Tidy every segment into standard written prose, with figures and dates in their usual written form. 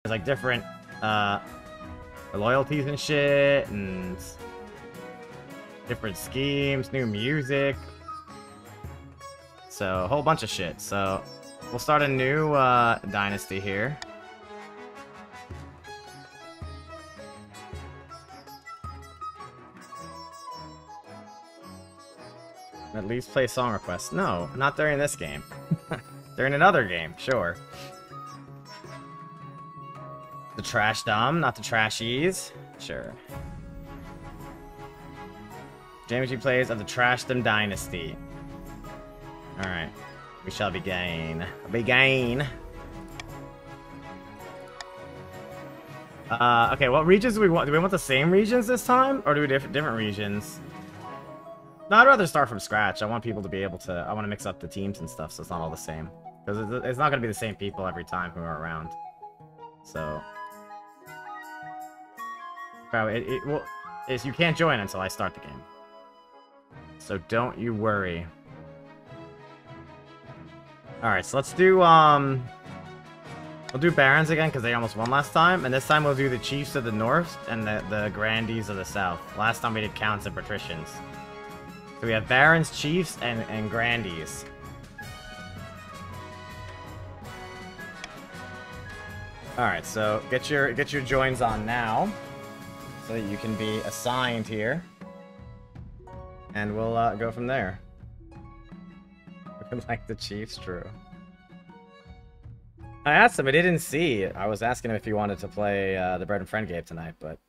There's like different loyalties and shit, and different schemes, new music. So a whole bunch of shit. So we'll start a new dynasty here. At least play song requests. No, not during this game. During another game, sure. The trash dumb, not the trashies. Sure. JMG plays of the Trashdom Dynasty. Alright. We shall begin. Begin. Okay, what regions do we want? Do we want the same regions this time? Or do we different regions? No, I'd rather start from scratch. I want people to be able to... I want to mix up the teams and stuff so it's not all the same. Because it's not going to be the same people every time who are around. So... Well, you can't join until I start the game. So don't you worry. Alright, so let's do, we'll do Barons again, because they almost won last time. And this time we'll do the Chiefs of the North and the Grandees of the South. Last time we did Counts and Patricians. So we have Barons, Chiefs, and Grandees. Alright, so get your joins on now. So that you can be assigned here. And we'll go from there. Like the Chiefs, true. I asked him, but he didn't see. I was asking him if he wanted to play the Bread and Friend game tonight, but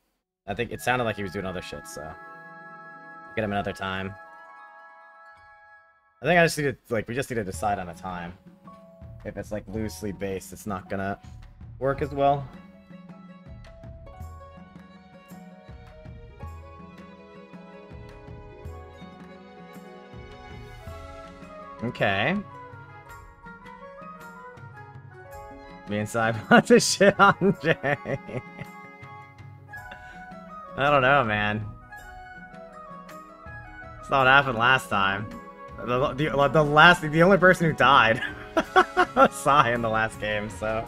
I think it sounded like he was doing other shit, so get him another time. I think I just need to, like, we just need to decide on a time. If it's like loosely based, it's not gonna work as well. Okay. Me inside want to shit on Jay. I don't know, man. It's not what happened last time. The only person who died was Sai in the last game, so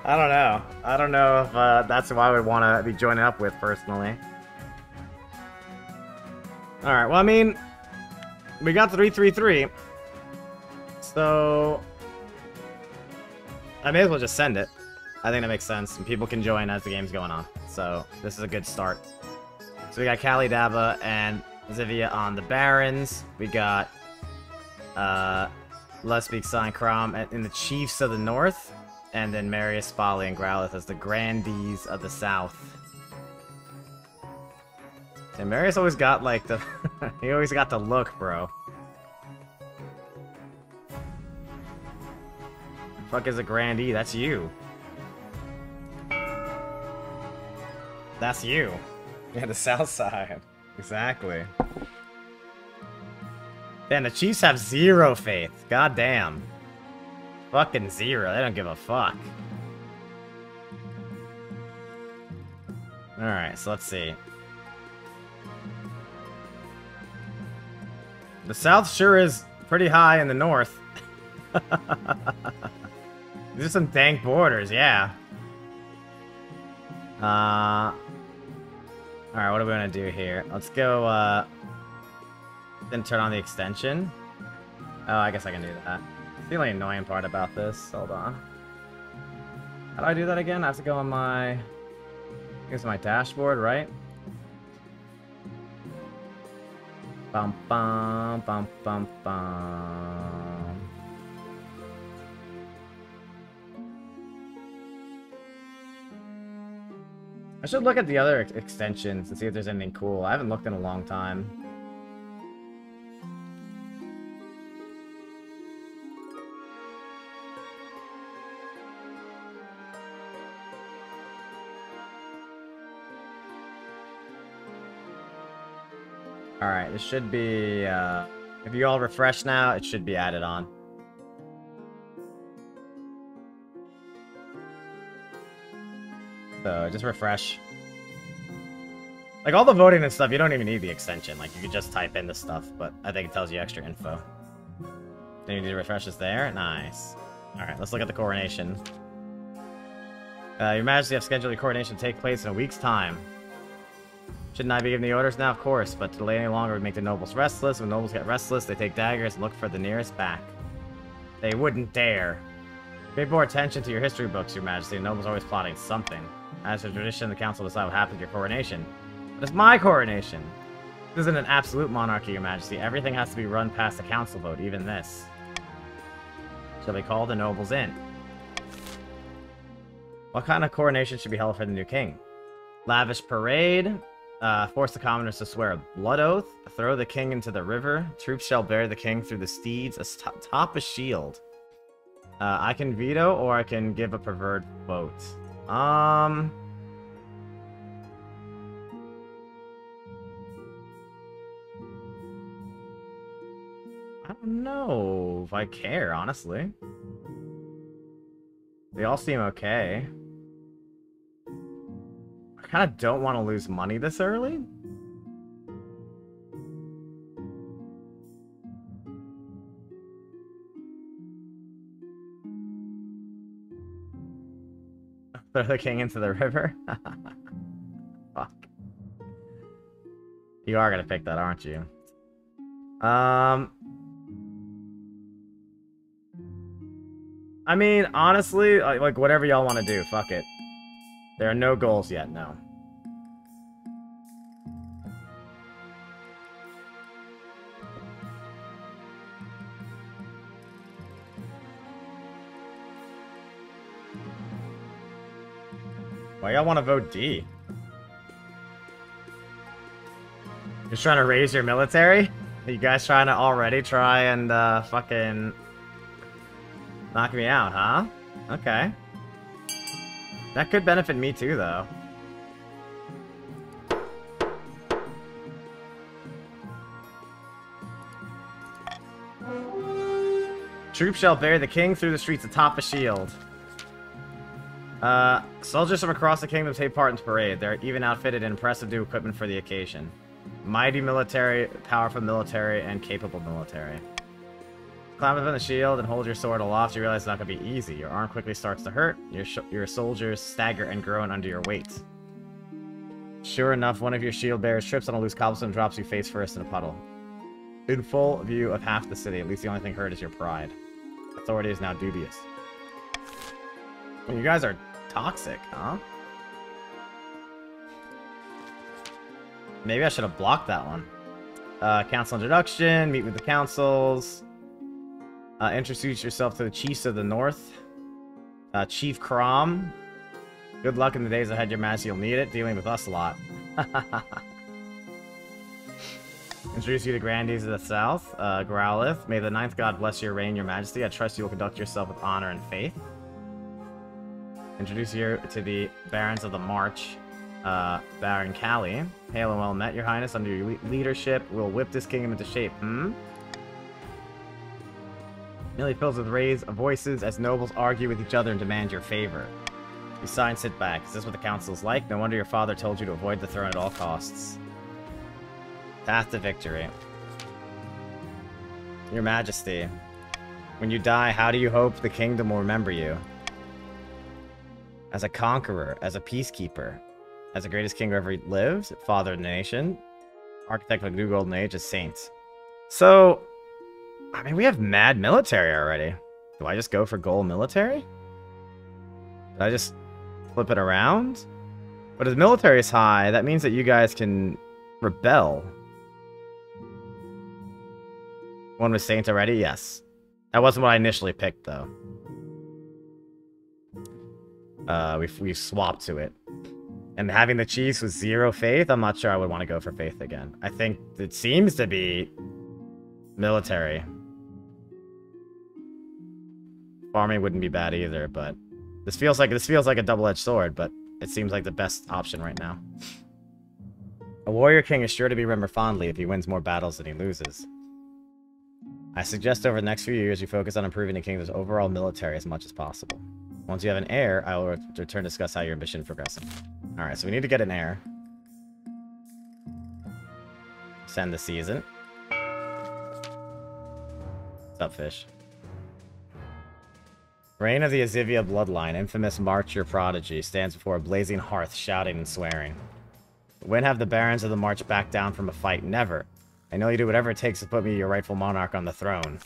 I don't know. I don't know if that's who I would want to be joining up with personally. All right. Well, I mean, we got 3-3-3, so I may as well just send it. I think that makes sense, and people can join as the game's going on. So this is a good start. So we got Kali Daba and Zivia on the Barons. We got Lespeak, Sign, Crom in the Chiefs of the North, and then Marius, Spali, and Growlith as the Grandees of the South. And Marius always got like the he always got the look, bro. The fuck is a Grandee? That's you. That's you. Yeah, the South Side. Exactly. Man, the Chiefs have zero faith. God damn. Fucking zero. They don't give a fuck. Alright, so let's see. The South sure is pretty high in the North. These are some dank borders, yeah. Alright, what are we gonna do here? Let's go, then turn on the extension. Oh, I guess I can do that. The only annoying part about this, hold on. How do I do that again? I have to go on my... Here's my dashboard, right? Bum bum bum bum bum. I should look at the other extensions and see if there's anything cool. I haven't looked in a long time. Alright, it should be, if you all refresh now, it should be added on. So, just refresh. Like, all the voting and stuff, you don't even need the extension. Like, you could just type in the stuff, but I think it tells you extra info. Then you need to refresh this there? Nice. Alright, let's look at the coronation. Your Majesty, have scheduled your coronation to take place in a week's time. Shouldn't I be giving the orders now? Of course, but to delay any longer would make the nobles restless. When nobles get restless, they take daggers and look for the nearest back. They wouldn't dare. Pay more attention to your history books, Your Majesty. The nobles are always plotting something. As a tradition, the council will decide what happens to your coronation. But it's my coronation! This isn't an absolute monarchy, Your Majesty. Everything has to be run past the council vote, even this. Shall we call the nobles in? What kind of coronation should be held for the new king? Lavish parade. Force the commoners to swear a blood oath. Throw the king into the river. Troops shall bear the king through the steeds atop a shield. I can veto or I can give a preferred vote. I don't know if I care, honestly. They all seem okay. I kind of don't want to lose money this early. Throw the king into the river? Fuck. You are gonna pick that, aren't you? I mean, honestly, like whatever y'all want to do, fuck it. There are no goals yet, no. Why y'all want to vote D? Just trying to raise your military? Are you guys trying to already try and fucking knock me out, huh? Okay. That could benefit me too, though. Troops shall bear the king through the streets atop a shield. Soldiers from across the kingdom take part in the parade. They're even outfitted in impressive new equipment for the occasion. Mighty military, powerful military, and capable military. Climb up on the shield and hold your sword aloft. You realize it's not going to be easy. Your arm quickly starts to hurt. Your soldiers stagger and groan under your weight. Sure enough, one of your shield bearers trips on a loose cobblestone and drops you face first in a puddle. In full view of half the city, at least the only thing hurt is your pride. Authority is now dubious. Well, you guys are toxic, huh? Maybe I should have blocked that one. Council introduction, meet with the councils. Introduce yourself to the chiefs of the north. Chief Crom. Good luck in the days ahead, Your Majesty. You'll need it. Dealing with us a lot. Introduce you to Grandees of the south. Growlith. May the ninth god bless your reign, Your Majesty. I trust you will conduct yourself with honor and faith. Introduce you to the Barons of the March. Baron Callie. Hail and well met, Your Highness. Under your leadership, we'll whip this kingdom into shape, Nearly fills with raised voices as nobles argue with each other and demand your favor. You sigh and sit back. Is this what the council is like? No wonder your father told you to avoid the throne at all costs. Path to victory. Your Majesty, when you die, how do you hope the kingdom will remember you? As a conqueror, as a peacekeeper, as the greatest king who ever lived, father of the nation, architect of a new golden age, a saint. So, I mean, we have mad military already. Do I just go for gold military? Did I just flip it around? But if the military is high, that means that you guys can rebel. One with saint already? Yes. That wasn't what I initially picked, though. We swapped to it. And having the chiefs with 0 faith, I'm not sure I would want to go for faith again. I think it seems to be military. Farming wouldn't be bad either, but this feels like a double-edged sword, but it seems like the best option right now. A warrior king is sure to be remembered fondly if he wins more battles than he loses. I suggest over the next few years you focus on improving the kingdom's overall military as much as possible. Once you have an heir, I will return to discuss how your ambition is progressing. Alright, so we need to get an heir. Send the season. What's up, fish? Reign of the Azivia bloodline, infamous marcher prodigy, stands before a blazing hearth, shouting and swearing. When have the barons of the march backed down from a fight? Never. I know you do whatever it takes to put me, your rightful monarch, on the throne.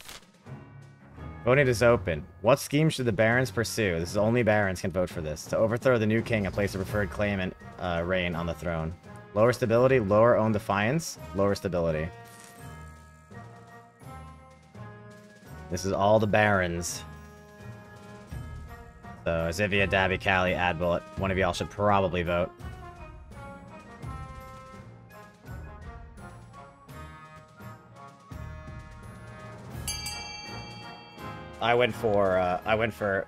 Voting is open. What scheme should the barons pursue? This is only barons can vote for this. To overthrow the new king and place a preferred claimant reign on the throne. Lower stability, lower own defiance, lower stability. This is all the barons. So, Azivia, Dabby, Callie, Adbullet. One of y'all should probably vote. I went for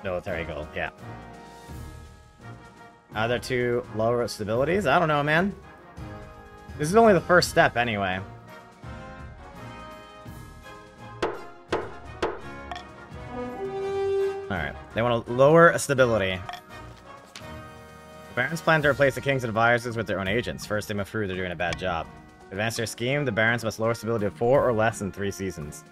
military gold, yeah. Other two lower stabilities? I don't know, man. This is only the first step, anyway. Alright, they want to lower stability. The barons plan to replace the king's advisors with their own agents. First, they must prove they're doing a bad job. To advance their scheme, the barons must lower stability of 4 or less in 3 seasons.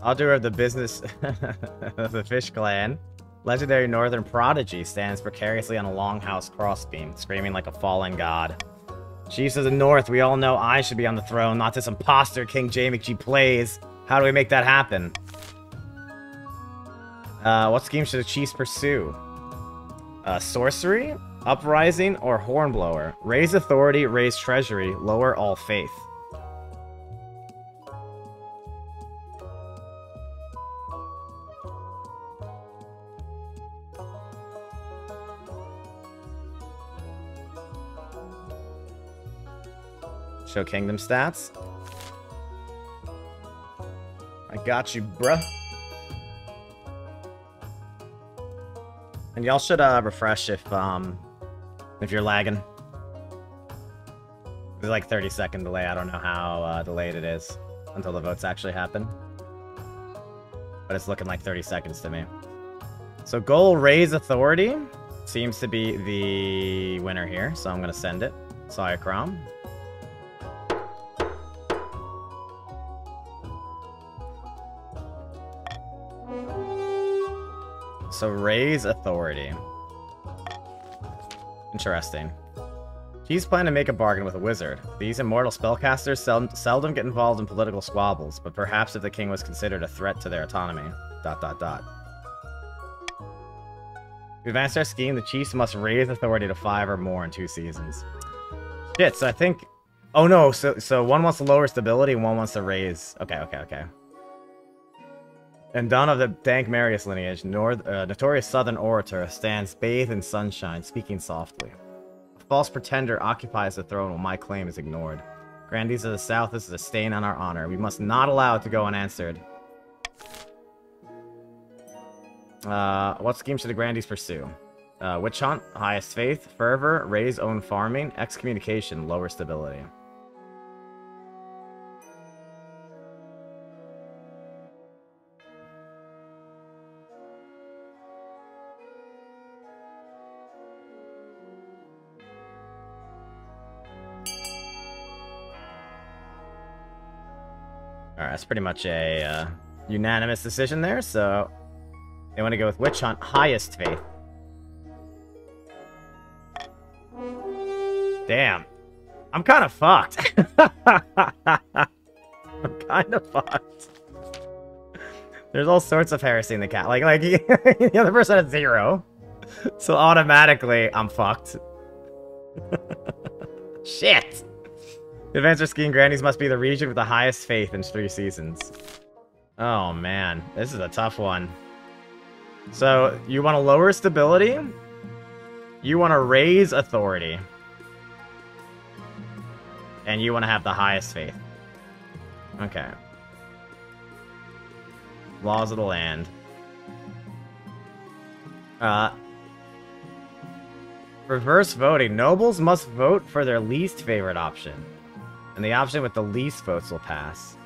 Author of the business of the Fish Clan. Legendary Northern Prodigy stands precariously on a longhouse crossbeam, screaming like a fallen god. Chiefs of the North, we all know I should be on the throne, not this imposter King J McG plays. How do we make that happen? What scheme should the chiefs pursue? Sorcery, Uprising, or Hornblower? Raise authority, raise treasury, lower all faith. Show kingdom stats. I got you, bruh. And y'all should refresh if you're lagging. There's like 30-second delay. I don't know how delayed it is until the votes actually happen. But it's looking like 30 seconds to me. So goal raise authority seems to be the winner here, so I'm gonna send it. Sorry, Crom. So raise authority. Interesting. He's planning to make a bargain with a wizard. These immortal spellcasters seldom get involved in political squabbles, but perhaps if the king was considered a threat to their autonomy. ... To advance their scheme, the chiefs must raise authority to 5 or more in 2 seasons. Shit, so I think... Oh no, so one wants to lower stability and one wants to raise... Okay. And Don of the Dank Marius lineage, notorious southern orator, stands bathed in sunshine, speaking softly. A false pretender occupies the throne while my claim is ignored. Grandees of the South, this is a stain on our honor. We must not allow it to go unanswered. What scheme should the Grandees pursue? Witch Hunt, highest faith, fervor, raise own farming, excommunication, lower stability. Alright, that's pretty much a unanimous decision there, so they want to go with Witch Hunt, highest faith. Damn. I'm kind of fucked. I'm kind of fucked. There's all sorts of heresy in the cat. Like the other person had 0. So automatically, I'm fucked. Shit. Advance their skiing Grandees must be the region with the highest faith in 3 seasons. Oh man, this is a tough one. So, you want to lower stability? You want to raise authority. And you want to have the highest faith. Okay. Laws of the land. Reverse voting. Nobles must vote for their least favorite option. And the option with the least votes will pass.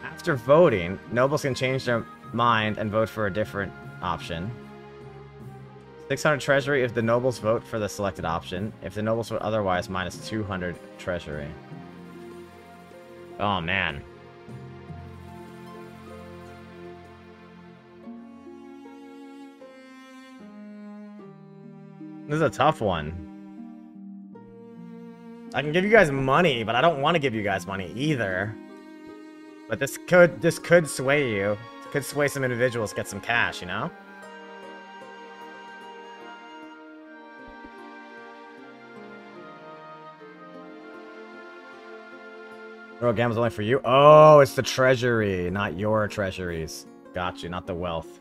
After voting, nobles can change their mind and vote for a different option. 600 treasury if the nobles vote for the selected option. If the nobles vote otherwise, minus 200 treasury. Oh, man. This is a tough one. I can give you guys money, but I don't want to give you guys money either. But this could sway you. It could sway some individuals, get some cash, you know? Royal Gamble's only for you? Oh, it's the treasury, not your treasuries. Got you, not the wealth.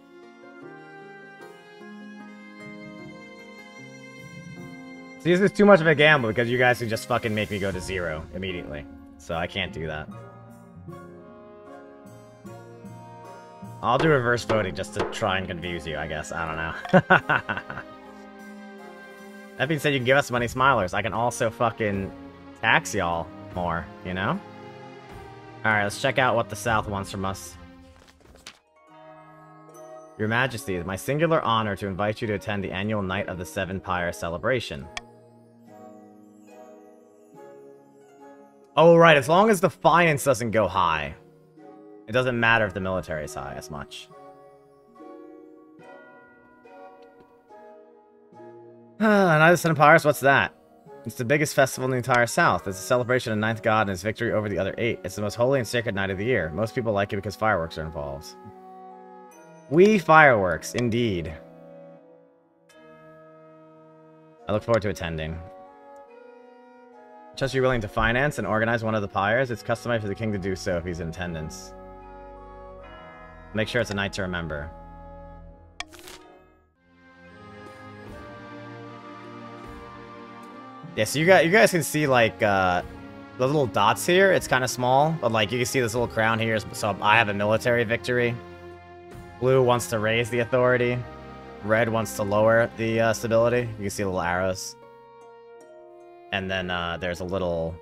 See, this is too much of a gamble because you guys can just fucking make me go to 0 immediately. So I can't do that. I'll do reverse voting just to try and confuse you, I guess. I don't know. That being said, you can give us money, smilers. I can also fucking tax y'all more, you know? Alright, let's check out what the South wants from us. Your Majesty, it's my singular honor to invite you to attend the annual Night of the Seven Pyre celebration. Oh, right, as long as the finance doesn't go high. It doesn't matter if the military is high as much. Night of the Seven Pyres, what's that? It's the biggest festival in the entire South. It's a celebration of the 9th god and his victory over the other 8. It's the most holy and sacred night of the year. Most people like it because fireworks are involved. Fireworks, indeed. I look forward to attending. Trust you're willing to finance and organize one of the pyres. It's customary for the king to do so if he's in attendance. Make sure it's a night to remember. Yeah, so you guys can see, like, the little dots here. It's kind of small, but, like, you can see this little crown here. So I have a military victory. Blue wants to raise the authority. Red wants to lower the stability. You can see little arrows. And then there's a little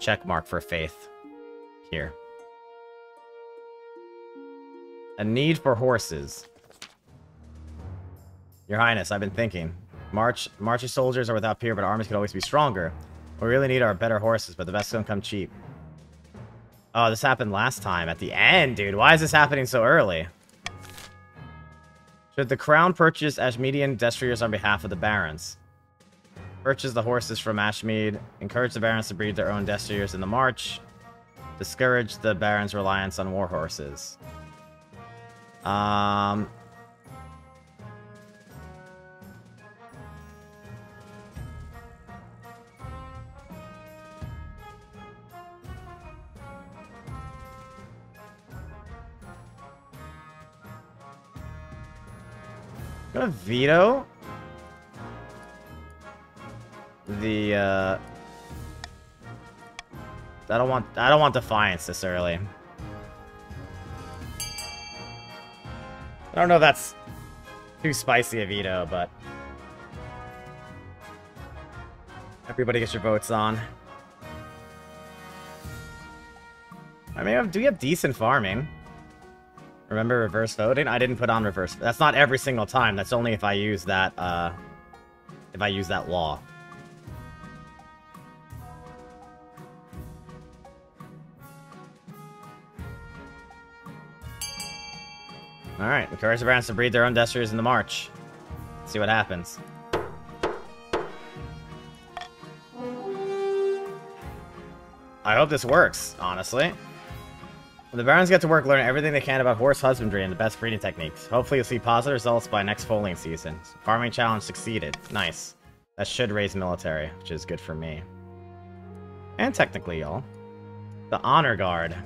check mark for faith here. A need for horses. Your Highness, I've been thinking. Marching soldiers are without peer, but our armies could always be stronger. What we really need are better horses, but the best don't come cheap. Oh, this happened last time. At the end, dude. Why is this happening so early? Should the crown purchase Ashmedian destriers on behalf of the barons? Purchase the horses from Ashmead. Encourage the barons to breed their own destriers in the march. Discourage the barons' reliance on war horses. Gonna veto the I don't want defiance this early. I don't know if that's too spicy a veto, but everybody gets your votes on. I mean, do we have decent farming? Remember reverse voting? I didn't put on reverse. That's not every single time. That's only if I use that law. Alright, encourage the barons to breed their own destriers in the march. Let's see what happens. I hope this works, honestly. The barons get to work learning everything they can about horse husbandry and the best breeding techniques. Hopefully you'll see positive results by next foaling season. Farming challenge succeeded. Nice. That should raise military, which is good for me. And technically, y'all. The Honor Guard.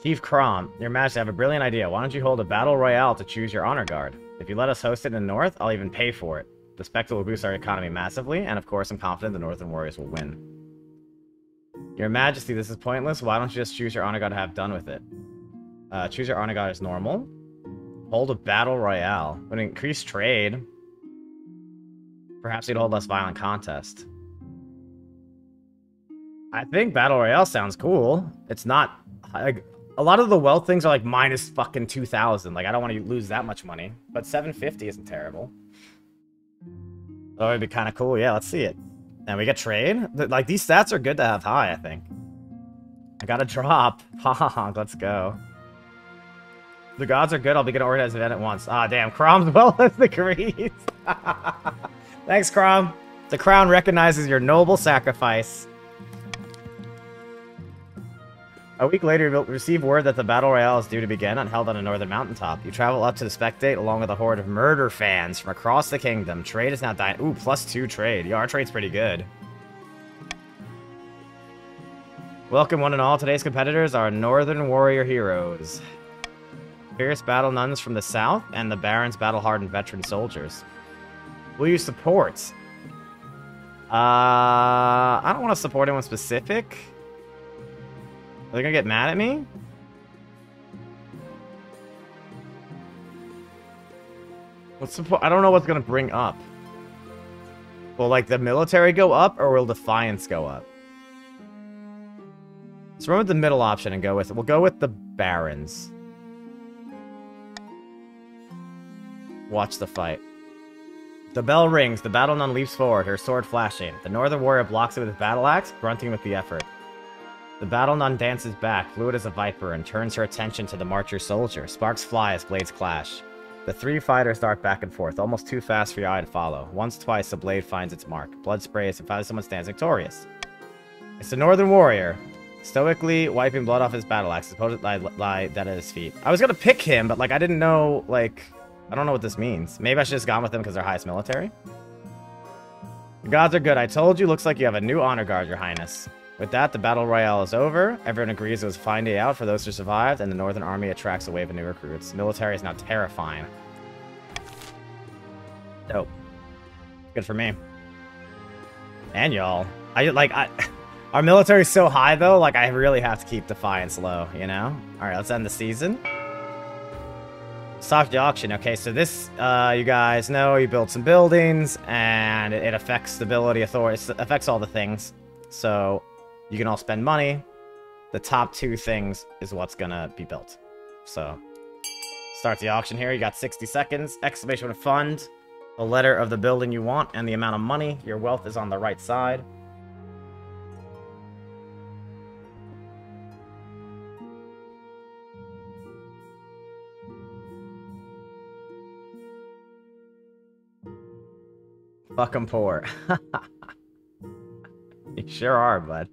Chief Crom, Your Majesty, I have a brilliant idea. Why don't you hold a battle royale to choose your Honor Guard? If you let us host it in the north, I'll even pay for it. The spectacle will boost our economy massively, and of course I'm confident the Northern Warriors will win. Your Majesty, this is pointless. Why don't you just choose your Honor Guard to have done with it? Choose your Honor Guard as normal. Hold a battle royale. Would increase trade. Perhaps you'd hold less violent contest. I think battle royale sounds cool. It's not... Like, a lot of the wealth things are like minus fucking 2,000. Like, I don't want to lose that much money. But 750 isn't terrible. That would be kind of cool. Yeah, let's see it. And we get trade? Like, these stats are good to have high, I think. I got a drop. Haha, let's go. The gods are good. I'll begin to organize an event at once. Ah, damn. Crom's well as the Grease. Thanks, Crom. The crown recognizes your noble sacrifice. A week later, you'll receive word that the Battle Royale is due to begin and held on a northern mountaintop. You travel up to the spectate along with a horde of murder fans from across the kingdom. Trade is now dying. Ooh, +2 trade. Yeah, our trade's pretty good. Welcome one and all. Today's competitors are Northern Warrior Heroes. Fierce battle nuns from the south and the Barons battle-hardened veteran soldiers. Will you support? I don't want to support anyone specific. Are they gonna get mad at me? I don't know what's gonna bring up. Will, like, the military go up, or will Defiance go up? Let's run with the middle option and go with it. We'll go with the Barons. Watch the fight. The bell rings. The battle nun leaps forward, her sword flashing. The northern warrior blocks it with his battle axe, grunting with the effort. The battle nun dances back, fluid as a viper, and turns her attention to the marcher soldier. Sparks fly as blades clash. The three fighters dart back and forth, almost too fast for your eye to follow. Once, twice, the blade finds its mark. Blood sprays, and finally someone stands victorious. It's the northern warrior, stoically wiping blood off his battle axe, supposed lie dead at his feet. I was gonna pick him, but, like, I didn't know, like... I don't know what this means. Maybe I should have just gone with them because they're highest military? The gods are good. I told you. Looks like you have a new honor guard, your highness. With that, the battle royale is over. Everyone agrees it was a fine day out for those who survived, and the Northern Army attracts a wave of new recruits. Military is now terrifying. Dope. Good for me. And y'all. Our military is so high, though, like, I really have to keep Defiance low, you know? Alright, let's end the season. Stock the auction. Okay, so this, you guys know, you build some buildings, and it affects stability, authority, it affects all the things. So, you can all spend money. The top two things is what's gonna be built. So, start the auction here. You got 60 seconds. Exclamation fund. The letter of the building you want, and the amount of money. Your wealth is on the right side. Fuck 'em poor. You sure are, bud.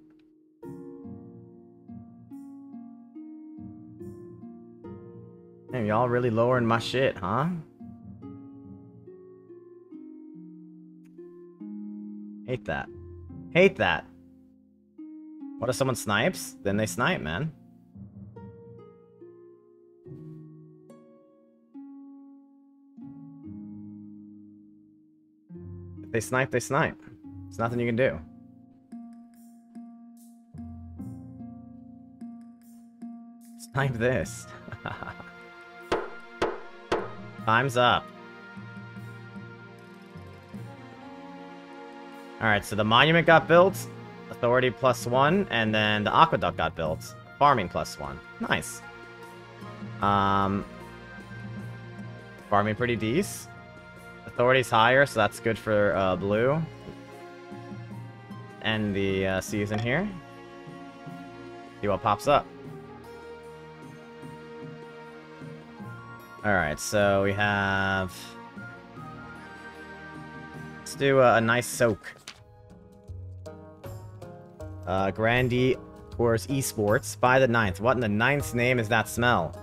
Damn, y'all really lowering my shit, huh? Hate that. Hate that. What if someone snipes? Then they snipe, man. If they snipe, they snipe. There's nothing you can do. Snipe this. Time's up. Alright, so the monument got built. Authority +1. And then the aqueduct got built. Farming +1. Nice. Farming pretty decent. Authority's higher, so that's good for blue. End the season here. See what pops up. Alright, so we have... Let's do a nice soak. Grandee tours esports by the 9th. What in the 9th's name is that smell?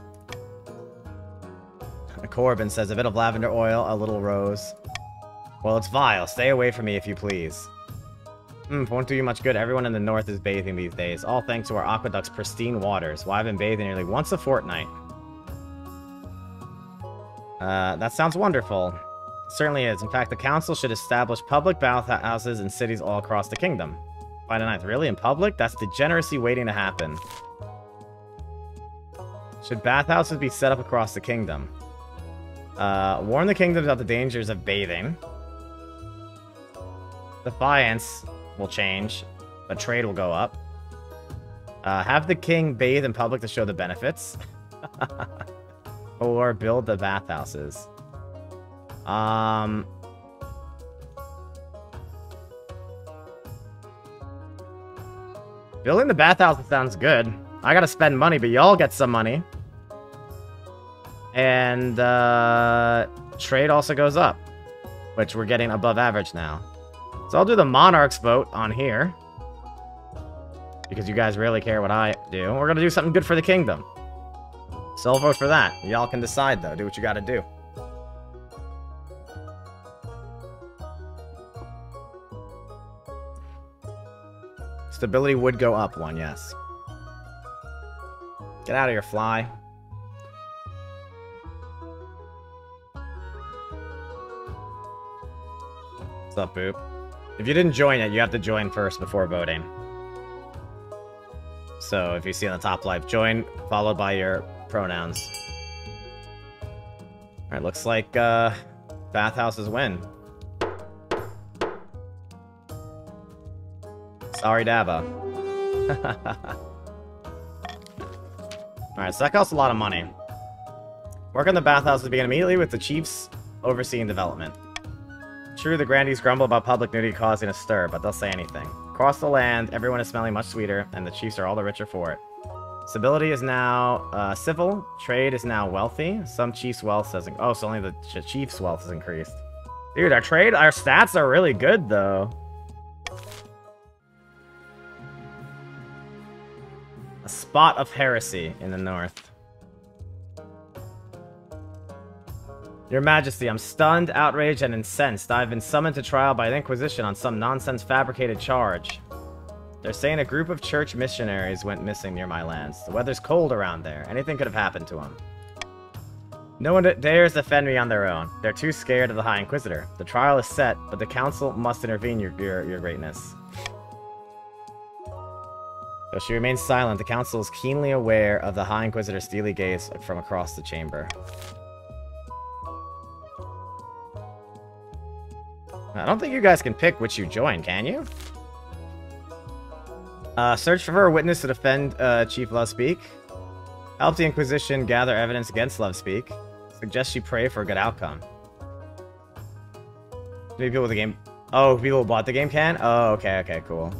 Corbin says, a bit of lavender oil, a little rose. Well, it's vile. Stay away from me if you please. Won't do you much good. Everyone in the north is bathing these days. All thanks to our aqueduct's pristine waters. Well, I've been bathing nearly once a fortnight. That sounds wonderful. It certainly is. In fact, the council should establish public bathhouses in cities all across the kingdom. By the 9th. Really? In public? That's degeneracy waiting to happen. Should bathhouses be set up across the kingdom? Warn the kingdoms about the dangers of bathing. Defiance will change, but trade will go up. Have the king bathe in public to show the benefits. Or build the bathhouses. Building the bathhouse sounds good. I gotta spend money, but y'all get some money. And, trade also goes up. Which we're getting above average now. So I'll do the monarch's vote on here. Because you guys really care what I do. We're gonna do something good for the kingdom. So I'll vote for that. Y'all can decide, though. Do what you gotta do. Stability would go up one, yes. Get out of here, fly. What's up, Boop? If you didn't join yet, you have to join first before voting. So if you see on the top left, join followed by your pronouns. Alright, looks like bathhouses win. Sorry, Dava. Alright, so that costs a lot of money. Work on the bathhouses begin immediately with the chiefs overseeing development. True, the Grandees grumble about public nudity causing a stir, but they'll say anything. Across the land, everyone is smelling much sweeter, and the chiefs are all the richer for it. Stability is now civil. Trade is now wealthy. Some chiefs' wealth has... Oh, so only the chiefs' wealth has increased. Dude, our stats are really good, though. A spot of heresy in the north. Your Majesty, I'm stunned, outraged, and incensed. I've been summoned to trial by the Inquisition on some nonsense fabricated charge. They're saying a group of church missionaries went missing near my lands. The weather's cold around there. Anything could have happened to them. No one dares defend me on their own. They're too scared of the High Inquisitor. The trial is set, but the council must intervene, your greatness. Though she remains silent, the council is keenly aware of the High Inquisitor's steely gaze from across the chamber. I don't think you guys can pick which you join, can you? Search for a witness to defend Chief Lovespeak. Help the Inquisition gather evidence against Lovespeak. Suggest you pray for a good outcome. Maybe people with the game... Oh, people who bought the game can? Oh, okay, okay, cool.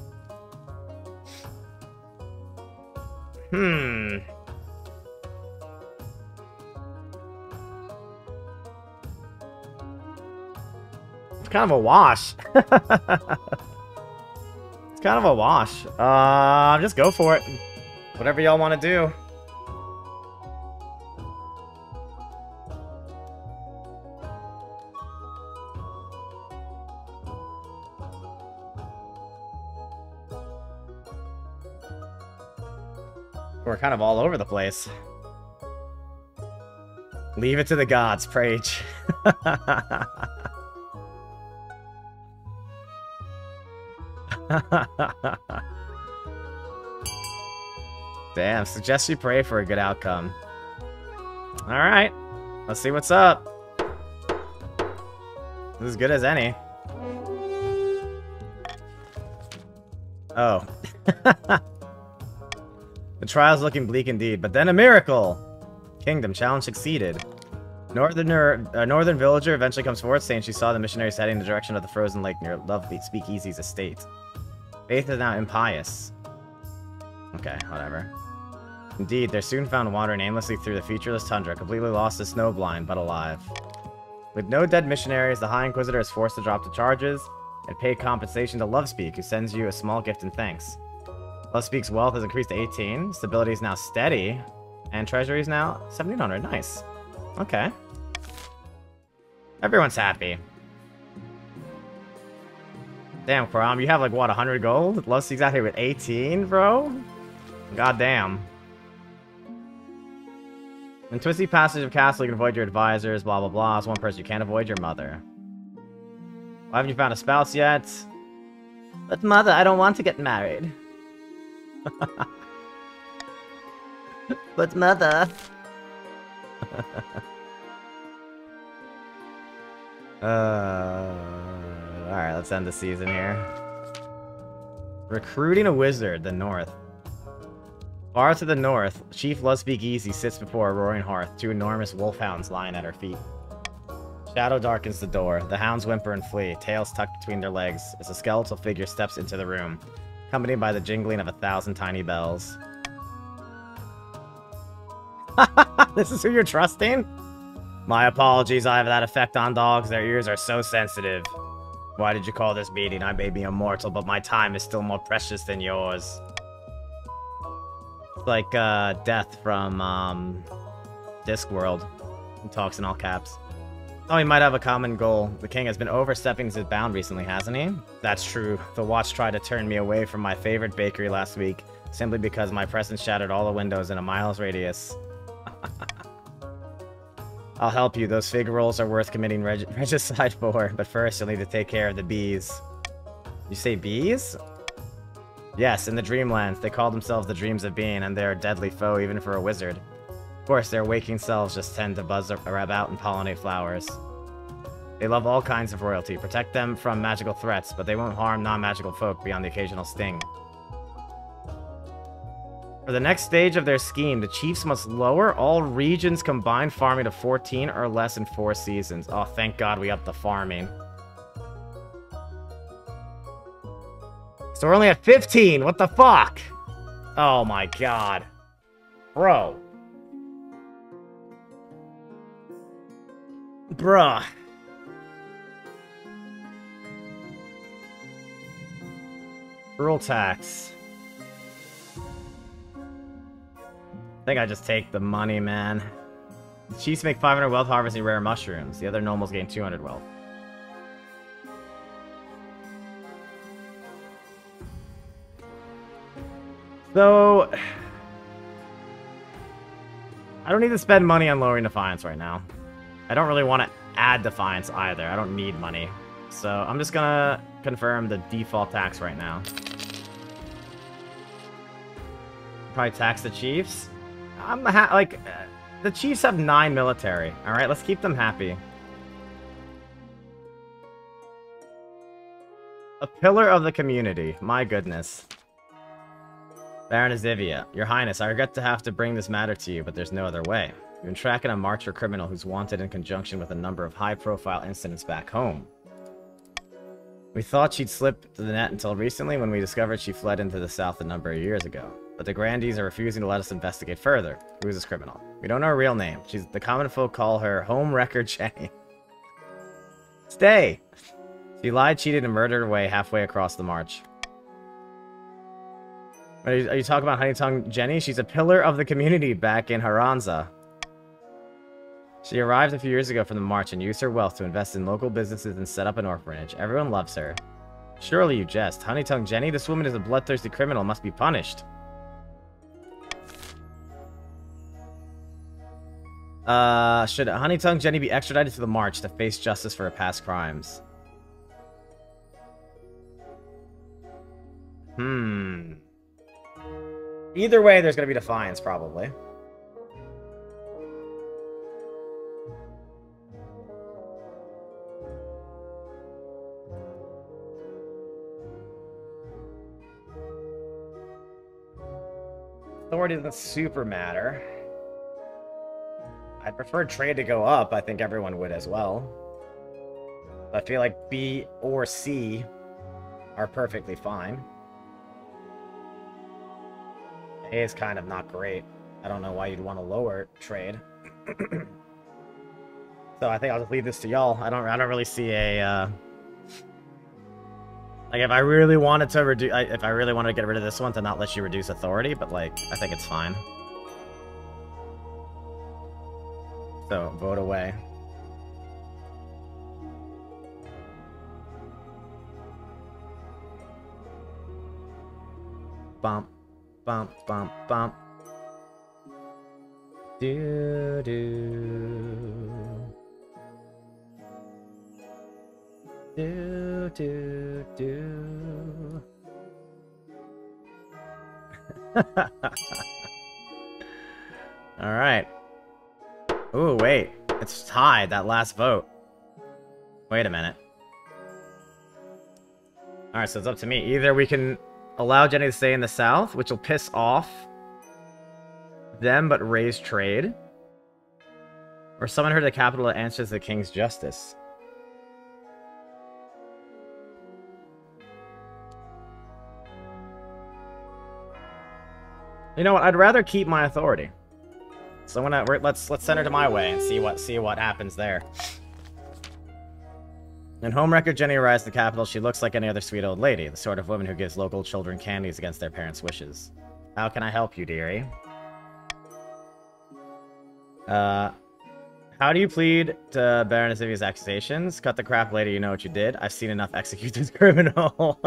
It's kind of a wash. It's kind of a wash. Just go for it. Whatever y'all want to do. We're kind of all over the place. Leave it to the gods, Prage. Damn, suggest you pray for a good outcome. Alright, let's see what's up. This is as good as any. Oh. The trial's looking bleak indeed, but then a miracle! Kingdom challenge succeeded. Northern villager eventually comes forward saying she saw the missionaries heading in the direction of the frozen lake near Lovely Speakeasy's estate. Faith is now impious. Okay, whatever. Indeed, they're soon found wandering aimlessly through the featureless tundra, completely lost to snowblind, but alive. With no dead missionaries, the High Inquisitor is forced to drop the charges and pay compensation to Lovespeak, who sends you a small gift in thanks. Lovespeak's wealth has increased to 18, stability is now steady, and treasury is now 1700. Nice. Okay. Everyone's happy. Damn, Quram, you have like, what, 100 gold? Lovespeak's out here with 18, bro? God damn. In Twisty Passage of Castle, you can avoid your advisors, blah blah blah. As one person, you can't avoid your mother. Why haven't you found a spouse yet? But mother, I don't want to get married. But mother... Alright, let's end the season here. Recruiting a wizard, the north. Far to the north, Chief Lovespeakeasy sits before a roaring hearth, two enormous wolfhounds lying at her feet. Shadow darkens the door. The hounds whimper and flee, tails tucked between their legs, as a skeletal figure steps into the room. accompanied by the jingling of 1,000 tiny bells. This is who you're trusting? My apologies, I have that effect on dogs. Their ears are so sensitive. Why did you call this meeting? I may be immortal, but my time is still more precious than yours. It's like, Death from, Discworld. He talks in all caps. Oh, he might have a common goal. The king has been overstepping his bound recently, hasn't he? That's true. The watch tried to turn me away from my favorite bakery last week, simply because my presence shattered all the windows in a mile's radius. I'll help you. Those fig rolls are worth committing regicide for, but first you'll need to take care of the bees. You say bees? Yes, in the Dreamlands, they call themselves the Dreams of Being, and they're a deadly foe even for a wizard. Of course, their waking selves just tend to buzz about and pollinate flowers. They love all kinds of royalty, protect them from magical threats, but they won't harm non-magical folk beyond the occasional sting. For the next stage of their scheme, the chiefs must lower all regions' combined farming to 14 or less in 4 seasons. Oh, thank God we upped the farming. So we're only at 15! What the fuck? Oh my God. Bro. Bruh. Rural tax. I think I just take the money, man. The chiefs make 500 wealth harvesting rare mushrooms. The other nobles gain 200 wealth. So... I don't need to spend money on lowering defiance right now. I don't really want to add defiance either. I don't need money. So I'm just gonna confirm the default tax right now. Probably tax the chiefs. The chiefs have 9 military. Alright, let's keep them happy. A pillar of the community. My goodness. Baron Azivia, Your Highness, I regret to have to bring this matter to you, but there's no other way. We've been tracking a marcher criminal who's wanted in conjunction with a number of high-profile incidents back home. We thought she'd slipped through the net until recently when we discovered she fled into the south a number of years ago. But the Grandees are refusing to let us investigate further. Who is this criminal? We don't know her real name. The common folk call her Home Wrecker Jenny. Stay! She lied, cheated, and murdered her way halfway across the march. Are you talking about Honeytongue Jenny? She's a pillar of the community back in Haranza. She arrived a few years ago from the march and used her wealth to invest in local businesses and set up an orphanage. Everyone loves her. Surely you jest. Honeytongue Jenny? This woman is a bloodthirsty criminal and must be punished. Should Honeytongue Jenny be extradited to the march to face justice for her past crimes? Either way, there's gonna be defiance, probably. Authority doesn't super matter. I'd prefer trade to go up. I think everyone would as well. I feel like B or C are perfectly fine. A is kind of not great. I don't know why you'd want to lower trade. So I think I'll just leave this to y'all. I don't really see a like if I really wanted to if I really wanted to get rid of this one to not let you reduce authority, but like I think it's fine. So vote away. Bump, bump, bump, bump. Do do. Do do do. All right. Ooh, wait. It's tied, that last vote. Wait a minute. Alright, so it's up to me. Either we can allow Jenny to stay in the south, which will piss off them but raise trade. Or summon her to the capital that answers the king's justice. You know what? I'd rather keep my authority. So let's send her to my way and see what happens there. When homewrecker Jenny arrives at the capital, she looks like any other sweet old lady, the sort of woman who gives local children candies against their parents' wishes. How can I help you, dearie? How do you plead to Baroness Ivia's accusations? Cut the crap, lady, you know what you did. I've seen enough execute this criminal.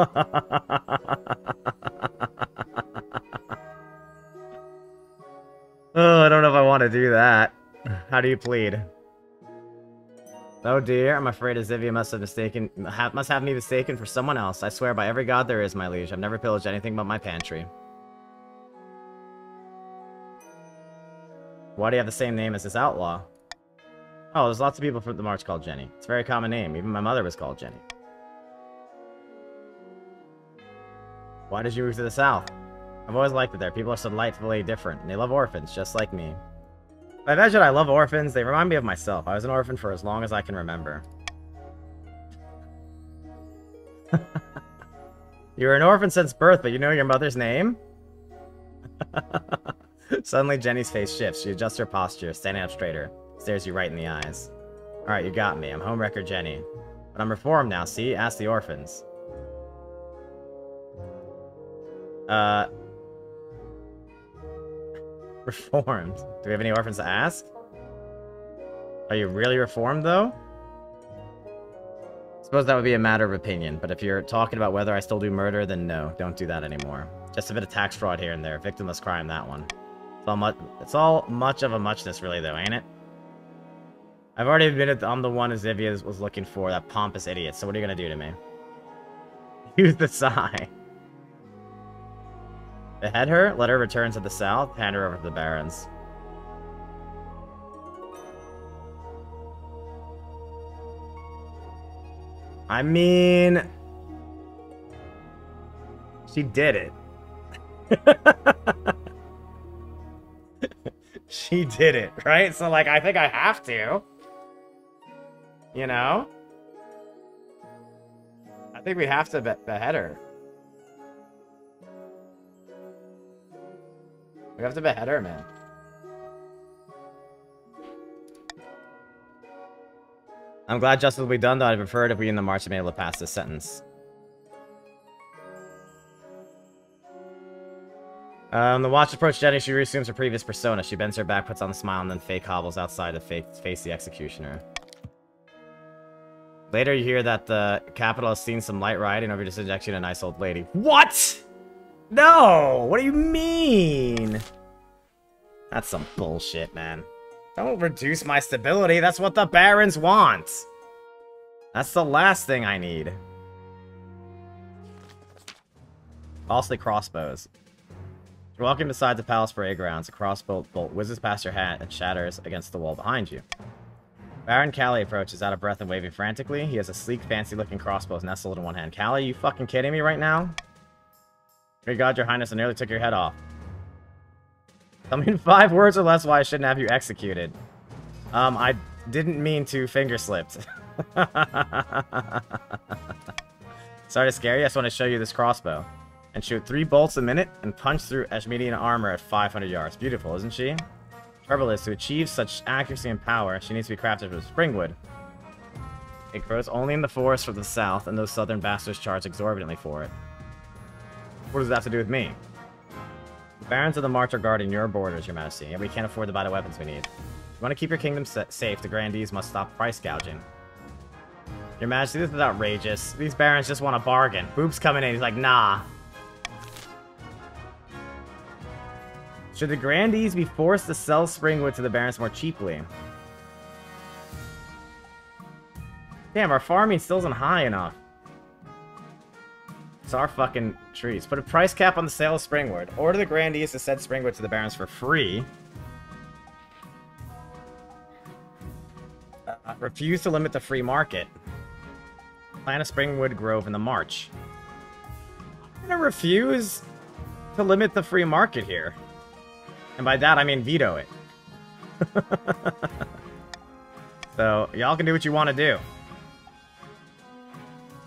Oh, I don't know if I want to do that. How do you plead? Oh dear, I'm afraid Zivia must have me mistaken for someone else. I swear by every god there is, my liege. I've never pillaged anything but my pantry. Why do you have the same name as this outlaw? Oh, there's lots of people from the March called Jenny. It's a very common name. Even my mother was called Jenny. Why did you move to the south? I've always liked it there. People are so delightfully different, and they love orphans, just like me. I imagine I love orphans. They remind me of myself. I was an orphan for as long as I can remember. You were an orphan since birth, but you know your mother's name? Suddenly, Jenny's face shifts. She adjusts her posture, standing up straighter. Stares you right in the eyes. Alright, you got me. I'm homewrecker Jenny. But I'm reformed now, see? Ask the orphans. Reformed. Do we have any orphans to ask? Are you really reformed, though? I suppose that would be a matter of opinion, but if you're talking about whether I still do murder, then no, don't do that anymore. Just a bit of tax fraud here and there. Victimless crime, that one. It's all much of a muchness, really, though, ain't it? I've already admitted I'm the one Zivia was looking for, that pompous idiot, so what are you gonna do to me? Use the sigh. Behead her, let her return to the south, hand her over to the barons. I mean... She did it. She did it, right? So, like, I think I have to. You know? I think we have to behead her. We have to behead her, man. I'm glad justice will be done, though. I'd prefer it if we in the march had been able to pass this sentence. The watch approached Jenny. She reassumes her previous persona. She bends her back, puts on a smile, and then fake hobbles outside to face the executioner. Later, you hear that the capital has seen some light riding over just injecting a nice old lady. What? No! What do you mean? That's some bullshit, man. Don't reduce my stability. That's what the barons want. That's the last thing I need. Costly crossbows. You're walking beside the palace parade grounds. A crossbow bolt whizzes past your hat and shatters against the wall behind you. Baron Callie approaches, out of breath and waving frantically. He has a sleek, fancy-looking crossbow nestled in one hand. Callie, you fucking kidding me right now? Good God, your highness, I nearly took your head off. Tell me in 5 words or less why I shouldn't have you executed. I didn't mean to finger slipped. Sorry to scare you, I just want to show you this crossbow. And shoot 3 bolts a minute and punch through Ashmedian armor at 500 yards. Beautiful, isn't she? Trouble is, to achieve such accuracy and power, she needs to be crafted from springwood. It grows only in the forest from the south, and those southern bastards charge exorbitantly for it. What does that have to do with me? The barons of the March are guarding your borders, your majesty, and we can't afford to buy the weapons we need. If you want to keep your kingdom safe, the Grandees must stop price gouging. Your majesty, this is outrageous. These barons just want a bargain. Boop's coming in, he's like, nah. Should the Grandees be forced to sell springwood to the barons more cheaply? Damn, our farming still isn't high enough. It's our fucking trees. Put a price cap on the sale of springwood. Order the Grandees to send springwood to the barons for free. Refuse to limit the free market. Plant a springwood grove in the march. I'm gonna refuse to limit the free market here. And by that, I mean veto it. So, y'all can do what you want to do.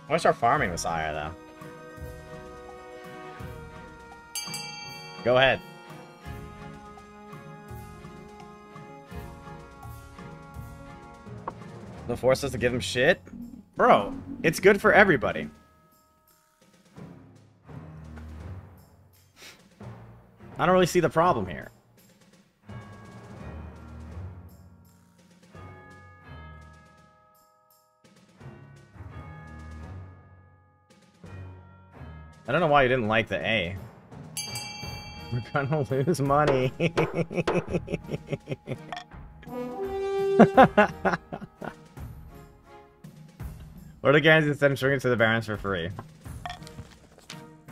I wish our farming was higher, though. Go ahead. They'll force us to give them shit? Bro, it's good for everybody. I don't really see the problem here. I don't know why you didn't like the A. We're gonna lose money. What are the guarantees instead of swinging to the Barons for free?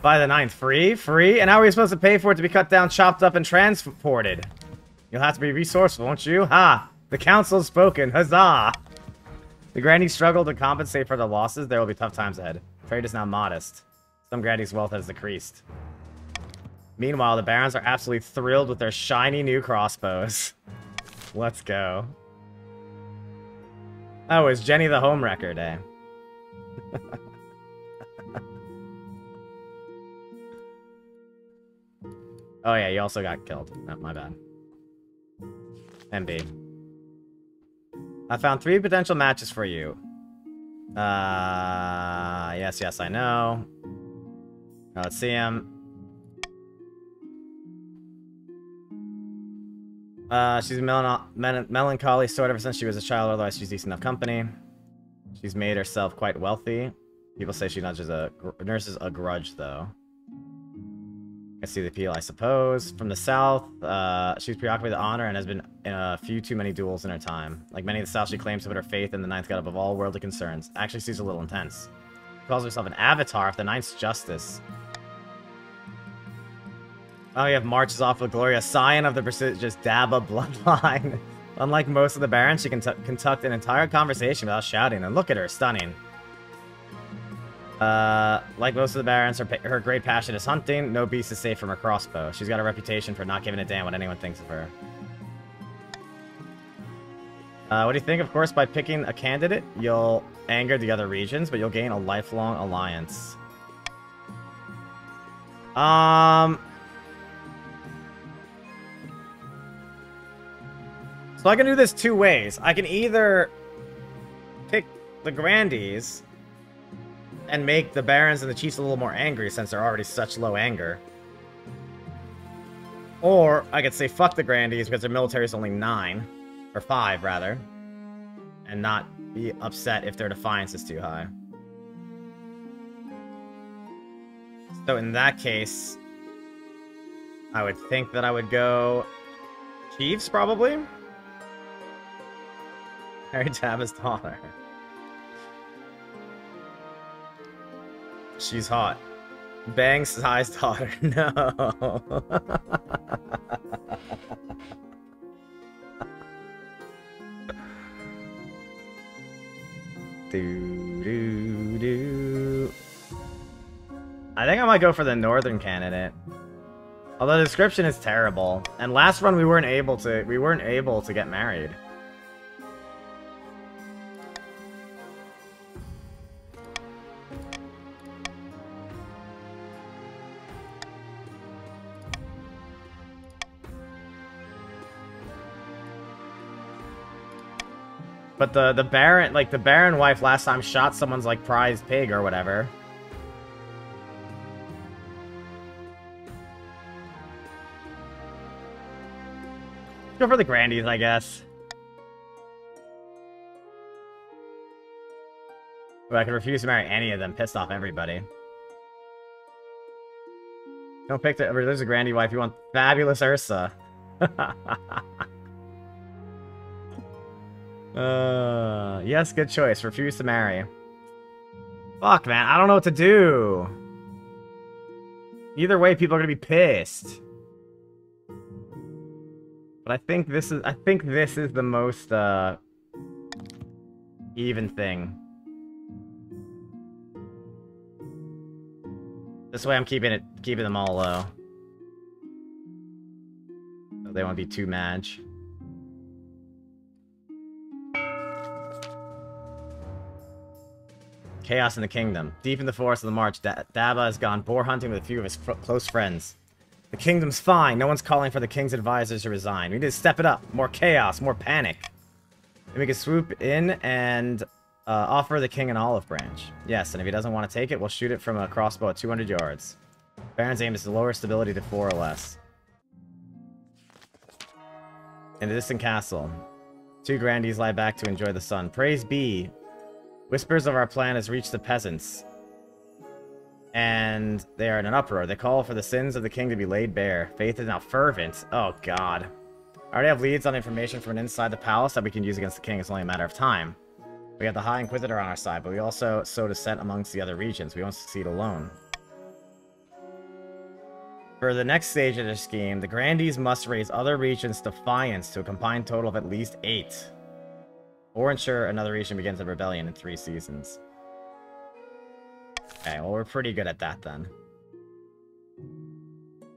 By the 9th. Free? Free? And how are we supposed to pay for it to be cut down, chopped up, and transported? You'll have to be resourceful, won't you? Ha! The council has spoken. Huzzah! The Grandee struggled to compensate for the losses. There will be tough times ahead. Trade is now modest. Some Grandee's wealth has decreased. Meanwhile, the Barons are absolutely thrilled with their shiny new crossbows. Let's go. Oh, it's Jenny the Homewrecker Day. Oh yeah, you also got killed. No, my bad. MB. I found 3 potential matches for you. Yes, I know. Now let's see him. She's melancholy sort of ever since she was a child, otherwise she's decent enough company. She's made herself quite wealthy. People say she nurses a grudge, though. I see the appeal, I suppose. From the south, she's preoccupied with honor and has been in a few too many duels in her time. Like many of the south, she claims to put her faith in the Ninth God above all worldly concerns. Actually seems a little intense. She calls herself an avatar of the Ninth's justice. Oh, you have marches off with Gloria, scion of the prestigious Daba bloodline. Unlike most of the barons, she can conduct an entire conversation without shouting, and look at her, stunning. Like most of the barons, her great passion is hunting. No beast is safe from her crossbow. She's got a reputation for not giving a damn what anyone thinks of her. What do you think? Of course, by picking a candidate, you'll anger the other regions, but you'll gain a lifelong alliance. So I can do this 2 ways. I can either pick the Grandees and make the Barons and the Chiefs a little more angry since they're already such low anger. Or I could say fuck the Grandees because their military is only 9. Or 5, rather. And not be upset if their defiance is too high. So in that case, I would think that I would go Chiefs, probably? Harry Taba's daughter. She's hot. Bang Sai's daughter. No. Do. I think I might go for the northern candidate. Although the description is terrible. And last run we weren't able to get married. But the Baron, like, the Baron wife last time shot someone's, like, prized pig or whatever. Go for the Grandees, I guess. But I can refuse to marry any of them, pissed off everybody. Don't pick there's a Grandee wife, you want fabulous Ursa. Yes, good choice. Refuse to marry. Fuck, man. I don't know what to do. Either way, people are gonna be pissed. But I think this is the most, even thing. This way I'm keeping them all low. So they won't be too mad. Chaos in the kingdom. Deep in the forest of the march, Daba has gone boar hunting with a few of his close friends. The kingdom's fine. No one's calling for the king's advisors to resign. We need to step it up. More chaos, more panic. And we can swoop in and offer the king an olive branch. Yes, and if he doesn't want to take it, we'll shoot it from a crossbow at 200 yards. Baron's aim is to lower stability to 4 or less. In the distant castle, 2 grandees lie back to enjoy the sun. Praise be. Whispers of our plan has reached the peasants, and they are in an uproar. They call for the sins of the king to be laid bare. Faith is now fervent. Oh, God. I already have leads on information from inside the palace that we can use against the king. It's only a matter of time. We have the High Inquisitor on our side, but we also sow dissent amongst the other regions. We won't succeed alone. For the next stage of the scheme, the Grandees must raise other regions' defiance to a combined total of at least 8. Or ensure another region begins a rebellion in 3 seasons. Okay, well, we're pretty good at that then.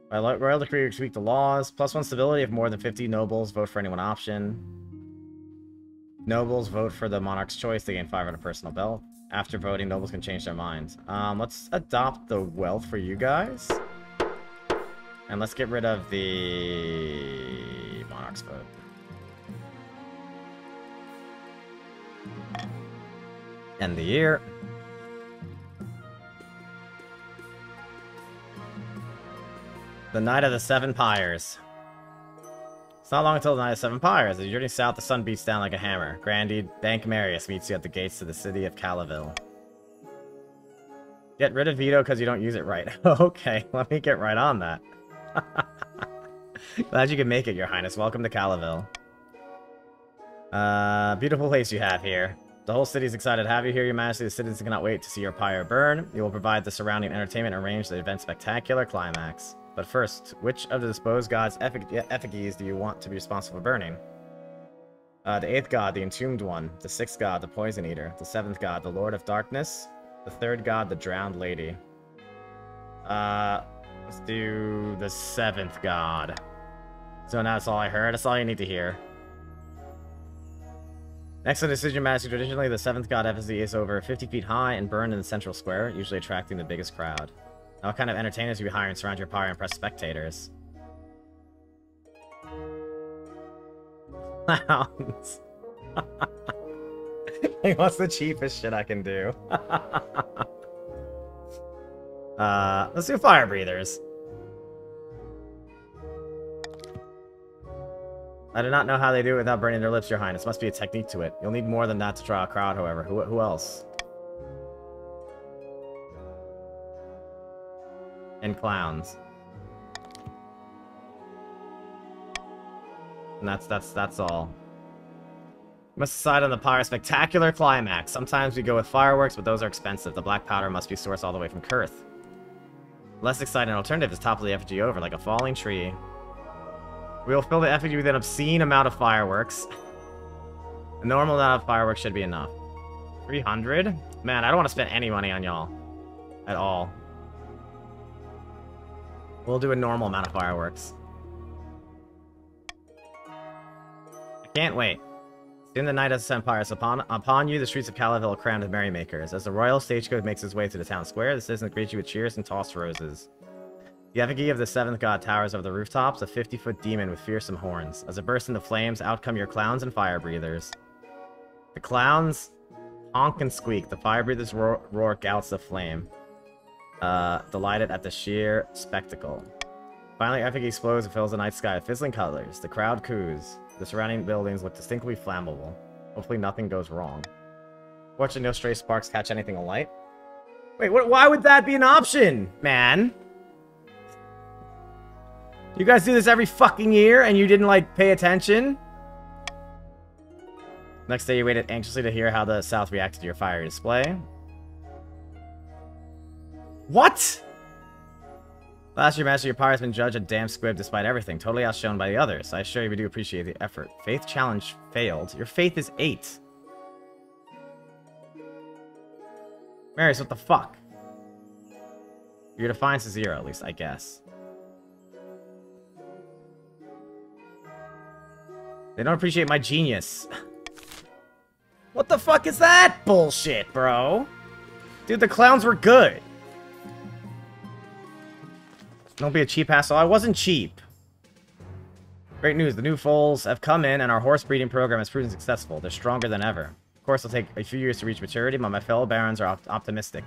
By royal decree, we tweak the laws. +1 stability if more than 50 nobles vote for any one option. Nobles vote for the monarch's choice. They gain 500 personal wealth. After voting, nobles can change their minds. Let's adopt the wealth for you guys. And let's get rid of the monarch's vote. End the year. The Night of the 7 Pyres. It's not long until the Night of 7 Pyres. As you journey south, the sun beats down like a hammer. Grandee, Bank Marius meets you at the gates to the city of Calaville. Get rid of veto because you don't use it right. Okay, let me get right on that. Glad you could make it, Your Highness. Welcome to Calaville. Beautiful place you have here. The whole city's excited to have you here, Your Majesty. The citizens cannot wait to see your pyre burn. You will provide the surrounding entertainment and arrange the event's spectacular climax. But first, which of the disposed gods' effigies do you want to be responsible for burning? The 8th god, the Entombed One. The 6th god, the Poison Eater. The 7th god, the Lord of Darkness. The 3rd god, the Drowned Lady. Let's do the 7th god. So now that's all I heard. That's all you need to hear. Next on the decision, Majesty. Traditionally, the 7th god effigy is over 50 feet high and burned in the central square, usually attracting the biggest crowd. Now, what kind of entertainers do you hire and surround your pyre and impress spectators? Clowns. Hey, what's the cheapest shit I can do? Let's do fire breathers. I do not know how they do it without burning their lips, Your Highness. Must be a technique to it. You'll need more than that to draw a crowd, however. Who else? And clowns. And that's all. You must decide on the pyre spectacular climax. Sometimes we go with fireworks, but those are expensive. The black powder must be sourced all the way from Kurth. Less exciting alternative is topple the effigy over like a falling tree. We will fill the effigy with an obscene amount of fireworks. A normal amount of fireworks should be enough. 300? Man, I don't want to spend any money on y'all. At all. We'll do a normal amount of fireworks. I can't wait. Soon the night of the Empire is upon you, the streets of Calaville are crammed with merrymakers. As the royal stagecoach makes its way through the town square, the citizens greet you with cheers and toss roses. The effigy of the 7th god towers over the rooftops, a 50-foot demon with fearsome horns. As it bursts into flames, out come your clowns and fire breathers. The clowns honk and squeak. The fire breathers roar gouts of flame. Delighted at the sheer spectacle. Finally, effigy explodes and fills the night sky with fizzling colors. The crowd coos. The surrounding buildings look distinctly flammable. Hopefully nothing goes wrong. Fortunately, no stray sparks catch anything alight. Wait, why would that be an option, man? You guys do this every fucking year and you didn't, like, pay attention? Next day, you waited anxiously to hear how the South reacted to your fiery display. What? Last year, Master, your pyre has been judged a damn squib despite everything, totally outshone by the others. I assure you we do appreciate the effort. Faith challenge failed. Your faith is 8. Marius, what the fuck? Your defiance is 0, at least, I guess. They don't appreciate my genius. What the fuck is that bullshit, bro? Dude, the clowns were good. Don't be a cheap asshole. I wasn't cheap. Great news, the new foals have come in and our horse breeding program has proven successful. They're stronger than ever. Of course, it'll take a few years to reach maturity, but my fellow barons are optimistic.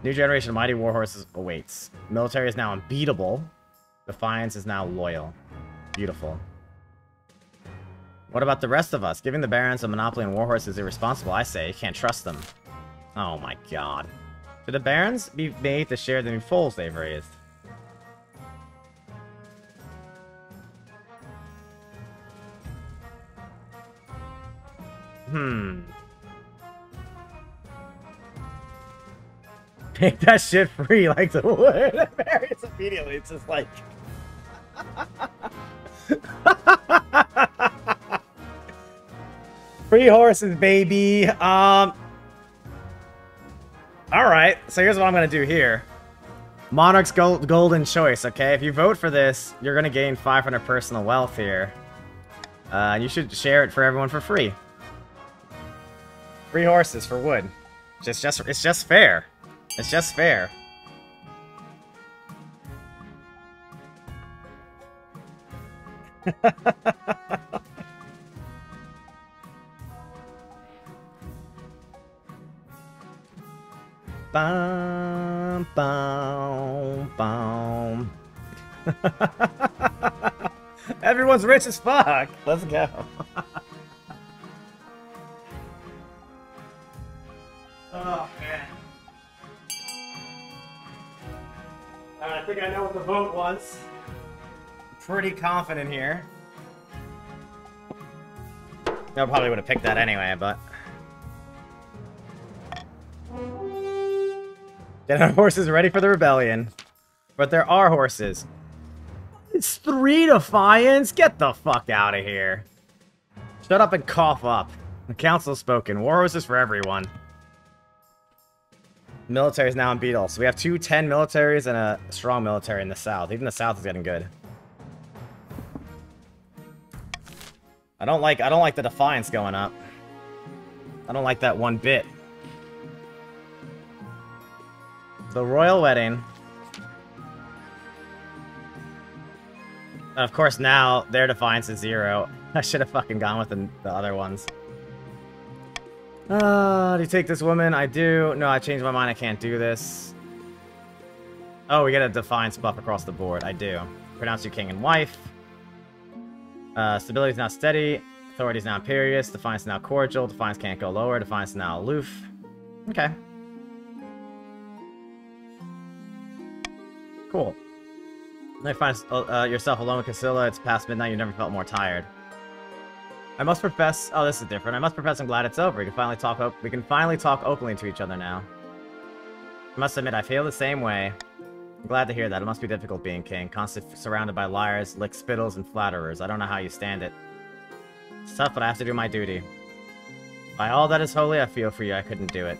New generation of mighty war horses awaits. Military is now unbeatable. Defiance is now loyal. Beautiful. What about the rest of us? Giving the barons a monopoly on war horses is irresponsible, I say. You can't trust them. Oh my god. Should the barons be made to share the new foals they've raised? Make that shit free like the wood. Barons immediately. It's just like... Free horses, baby. Alright, so here's what I'm gonna do here. Monarch's golden choice, okay? If you vote for this, you're gonna gain 500 personal wealth here. You should share it for everyone for free. Free horses for wood. It's just fair. It's just fair. Bum, bum, bum. Everyone's rich as fuck. Let's go. Oh, man. Alright, I think I know what the vote was. Pretty confident here. I probably would have picked that anyway, but... Get our horses ready for the rebellion. But there are horses. It's 3 defiance? Get the fuck out of here. Shut up and cough up. The council's spoken. War horses for everyone. Military is now unbeatable. So we have 2 10 militaries and a strong military in the south. Even the south is getting good. I don't like the defiance going up. I don't like that one bit. The royal wedding. And of course now their defiance is 0. I should have fucking gone with the other ones. Do you take this woman? I do. No, I changed my mind. I can't do this. Oh, we get a defiance buff across the board. I do. Pronounce you king and wife. Stability is now steady. Authority is now imperious. Defiance is now cordial. Defiance can't go lower. Defiance is now aloof. Okay. Cool. Now you find yourself alone with Casilla. It's past midnight. You never felt more tired. I must profess... Oh, this is different. I must profess I'm glad it's over. We can finally talk openly to each other now. I must admit, I feel the same way. I'm glad to hear that. It must be difficult being king. Constantly surrounded by liars, lick-spittles, and flatterers. I don't know how you stand it. It's tough, but I have to do my duty. By all that is holy, I feel for you. I couldn't do it.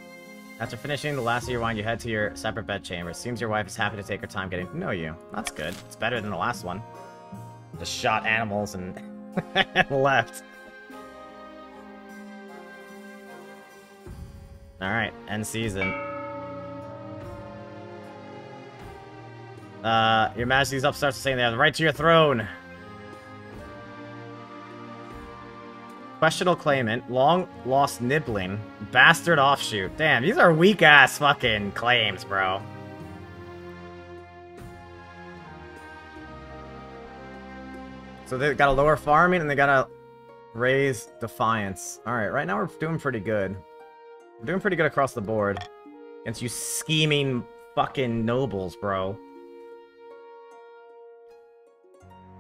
After finishing the last of your wine, you head to your separate bedchamber. Seems your wife is happy to take her time getting to know you. That's good. It's better than the last one. Just shot animals and left. Alright, end season. Your Majesty's up starts saying they have the right to your throne. Questionable claimant, long lost nibbling, bastard offshoot. Damn, these are weak ass fucking claims, bro. So they gotta lower farming and they gotta raise defiance. Alright, right now we're doing pretty good. We're doing pretty good across the board. Against you scheming fucking nobles, bro.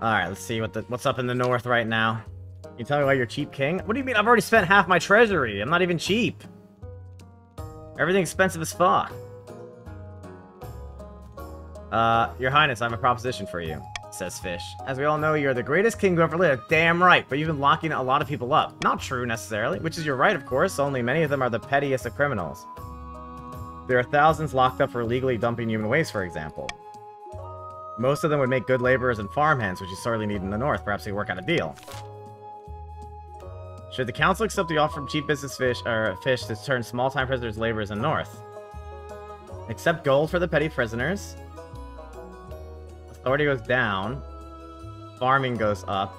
Alright, let's see what's up in the north right now. Can you tell me why you're cheap king? What do you mean? I've already spent half my treasury. I'm not even cheap. Everything's expensive as fuck. Your Highness, I have a proposition for you, says Fish. As we all know, you're the greatest king who ever lived. Damn right, but you've been locking a lot of people up. Not true, necessarily, which is your right, of course, only many of them are the pettiest of criminals. There are thousands locked up for illegally dumping human waste, for example. Most of them would make good laborers and farmhands, which you sorely need in the north. Perhaps we work out a deal. Should the council accept the offer from cheap business fish to turn small-time prisoners laborers in north? Accept gold for the petty prisoners. Authority goes down. Farming goes up.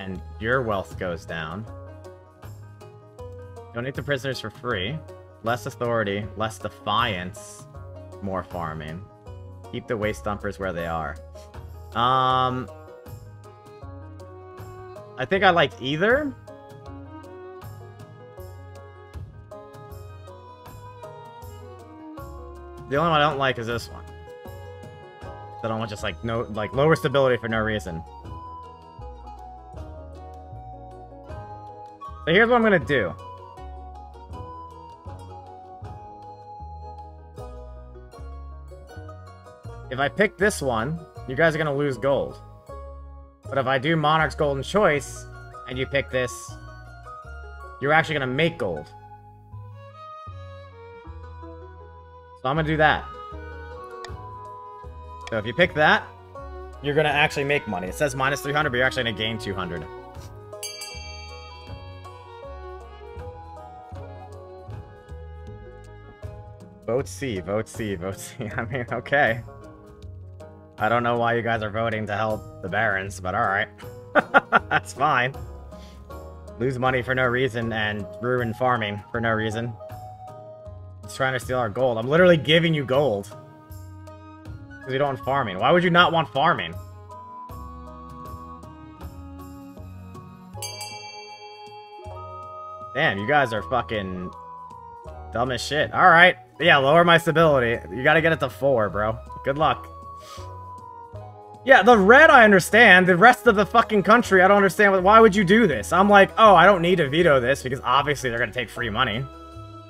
and your wealth goes down. Donate the prisoners for free. Less authority, less defiance, more farming. Keep the waste dumpers where they are. I think I like either. The only one I don't like is this one. I don't want just like lower stability for no reason. So here's what I'm gonna do. If I pick this one, you guys are gonna lose gold. But if I do Monarch's Golden Choice, and you pick this, you're actually gonna make gold. So I'm gonna do that. So if you pick that, you're gonna actually make money. It says minus 300, but you're actually gonna gain 200. Vote C, vote C, vote C. I mean, okay. I don't know why you guys are voting to help the barons, but alright. That's fine. Lose money for no reason and ruin farming for no reason. It's trying to steal our gold. I'm literally giving you gold. Because you don't want farming. Why would you not want farming? Damn, you guys are fucking dumb as shit. Alright. Yeah, lower my stability. You gotta get it to 4, bro. Good luck. Yeah, the red I understand. The rest of the fucking country, I don't understand. Why would you do this? I'm like, oh, I don't need to veto this because obviously they're gonna take free money.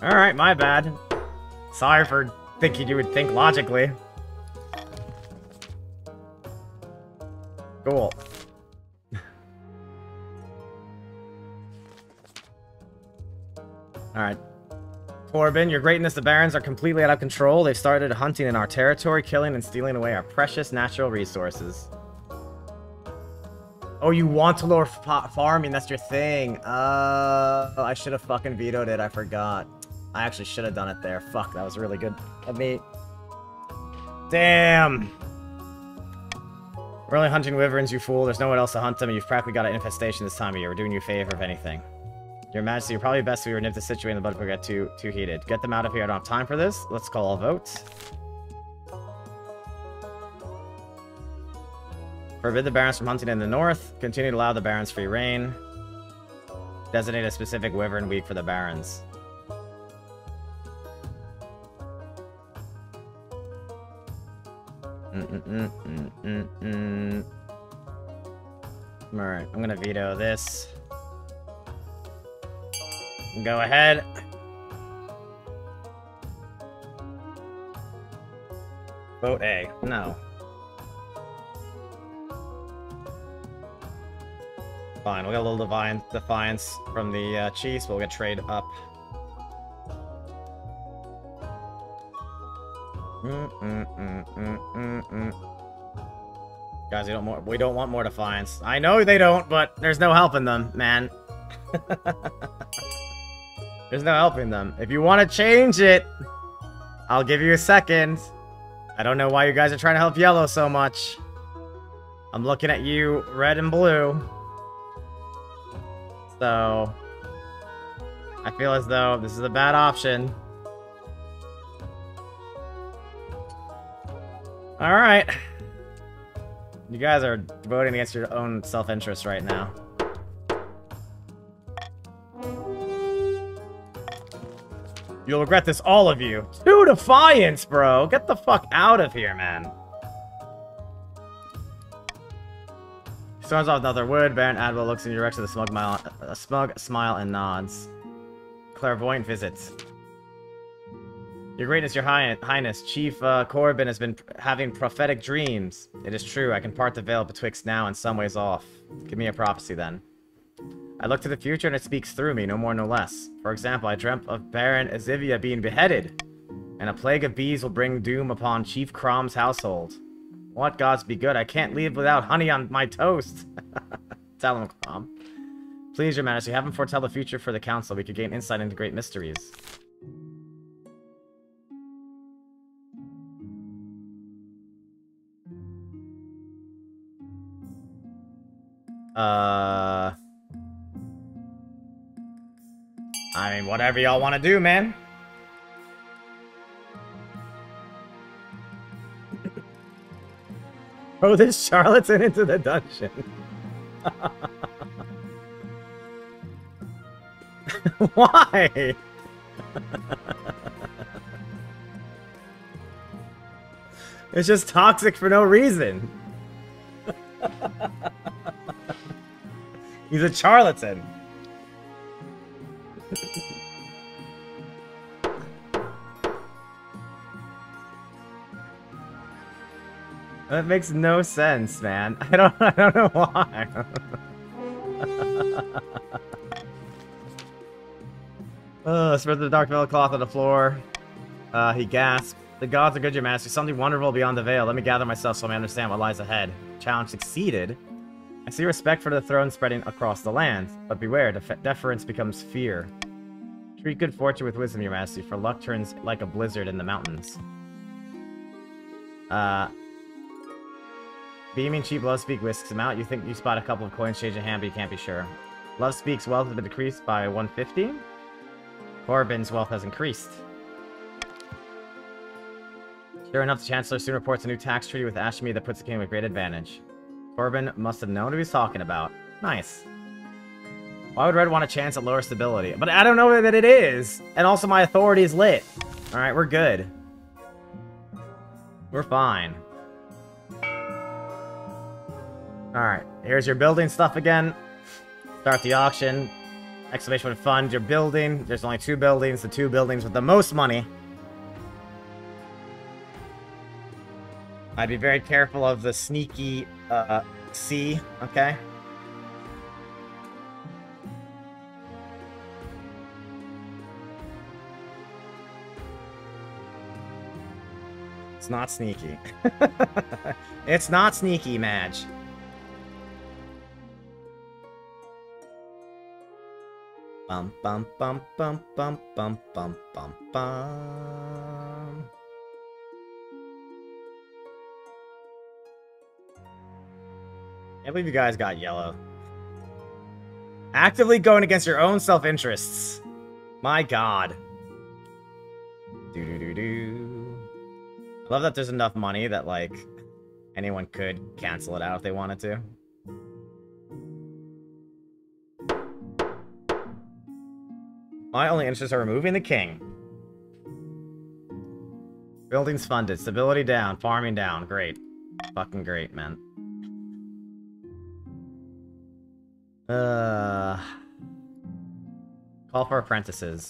Alright, my bad. Sorry for thinking you would think logically. Cool. Alright. Corbin, your greatness, the barons are completely out of control. They've started hunting in our territory, killing and stealing away our precious natural resources. Oh, you want to lower farming, that's your thing. I should have fucking vetoed it, I forgot. I actually should have done it there. Fuck, that was really good of me. Damn! We're only hunting wyverns, you fool. There's no one else to hunt them, and you've practically got an infestation this time of year. We're doing you a favor, if anything. Your Majesty, you're probably best if we were nip the situation the blood before we get too heated. Get them out of here. I don't have time for this. Let's call a vote. Forbid the barons from hunting in the north. Continue to allow the barons free reign. Designate a specific wyvern week for the barons. Alright, I'm gonna veto this. Go ahead. Vote A. No. Fine, we'll get a little defiance from the Chiefs, but we'll get trade up. Guys, we don't want more defiance. I know they don't, but there's no helping them, man. There's no helping them. If you want to change it, I'll give you a second. I don't know why you guys are trying to help yellow so much. I'm looking at you, red and blue. So, I feel as though this is a bad option. Alright. You guys are voting against your own self-interest right now. You'll regret this, all of you. 2 defiance, bro. Get the fuck out of here, man. Storms off another wood. Baron Adwell looks in your direction with a smug smile and nods. Clairvoyant visits. Your greatness, your highness, Chief Corbin has been having prophetic dreams. It is true, I can part the veil betwixt now and some ways off. Give me a prophecy, then. I look to the future and it speaks through me, no more no less. For example, I dreamt of Baron Azivia being beheaded, and a plague of bees will bring doom upon Chief Crom's household. What gods be good, I can't leave without honey on my toast. Tell him, Crom. Please, your majesty, have him foretell the future for the council. We could gain insight into great mysteries. I mean, whatever y'all want to do, man. Throw this charlatan into the dungeon. Why? It's just toxic for no reason. He's a charlatan. That makes no sense, man. I don't know why. Spread the dark velvet cloth on the floor. He gasped. The gods are good, your master. Something wonderful beyond the veil. Let me gather myself so I may understand what lies ahead. Challenge succeeded. I see respect for the throne spreading across the land. But beware, deference becomes fear. Treat good fortune with wisdom, your master, for luck turns like a blizzard in the mountains. Beaming cheap love speak whisks him out. You think you spot a couple of coins change in hand, but you can't be sure. Love speaks wealth has been decreased by 150. Corbin's wealth has increased. Sure enough, the Chancellor soon reports a new tax treaty with Ashmi that puts the king with great advantage. Corbin must have known what he was talking about. Nice. Why would Red want a chance at lower stability? But I don't know that it is. And also my authority is lit. Alright, we're good. We're fine. Alright, here's your building stuff again. Start the auction. Exclamation point fund, your building. There's only 2 buildings. The 2 buildings with the most money. I'd be very careful of the sneaky C, okay? It's not sneaky. It's not sneaky, Madge. Bum bum bum bum bum bum bum bum bum. Can't believe you guys got yellow. Actively going against your own self-interests. My god. Do-do-do-do. I love that there's enough money that, like, anyone could cancel it out if they wanted to. My only interests are removing the king. Buildings funded. Stability down. Farming down. Great. Fucking great, man. Call for apprentices.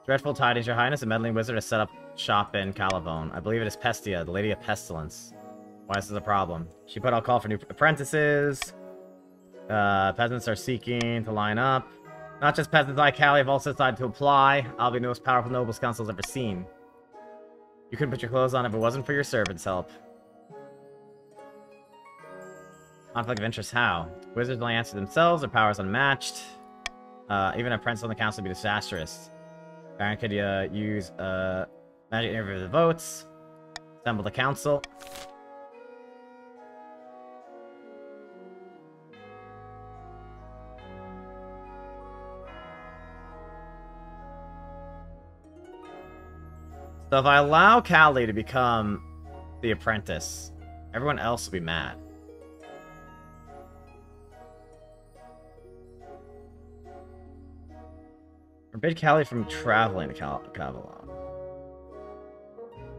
Dreadful tidings, your highness. A meddling wizard has set up shop in Calavone. I believe it is Pestia, the lady of pestilence. Why is this a problem? She put out call for new apprentices. Peasants are seeking to line up. Not just peasants like Callie have also decided to apply. I'll be the most powerful nobles council's ever seen. You couldn't put your clothes on if it wasn't for your servants' help. Conflict of interest, how? Wizards only answer themselves, their powers unmatched. Even a prince on the council would be disastrous. Baron could use magic interview the votes. Assemble the council. So if I allow Callie to become the apprentice, everyone else will be mad. Forbid Callie from traveling to Cavalon.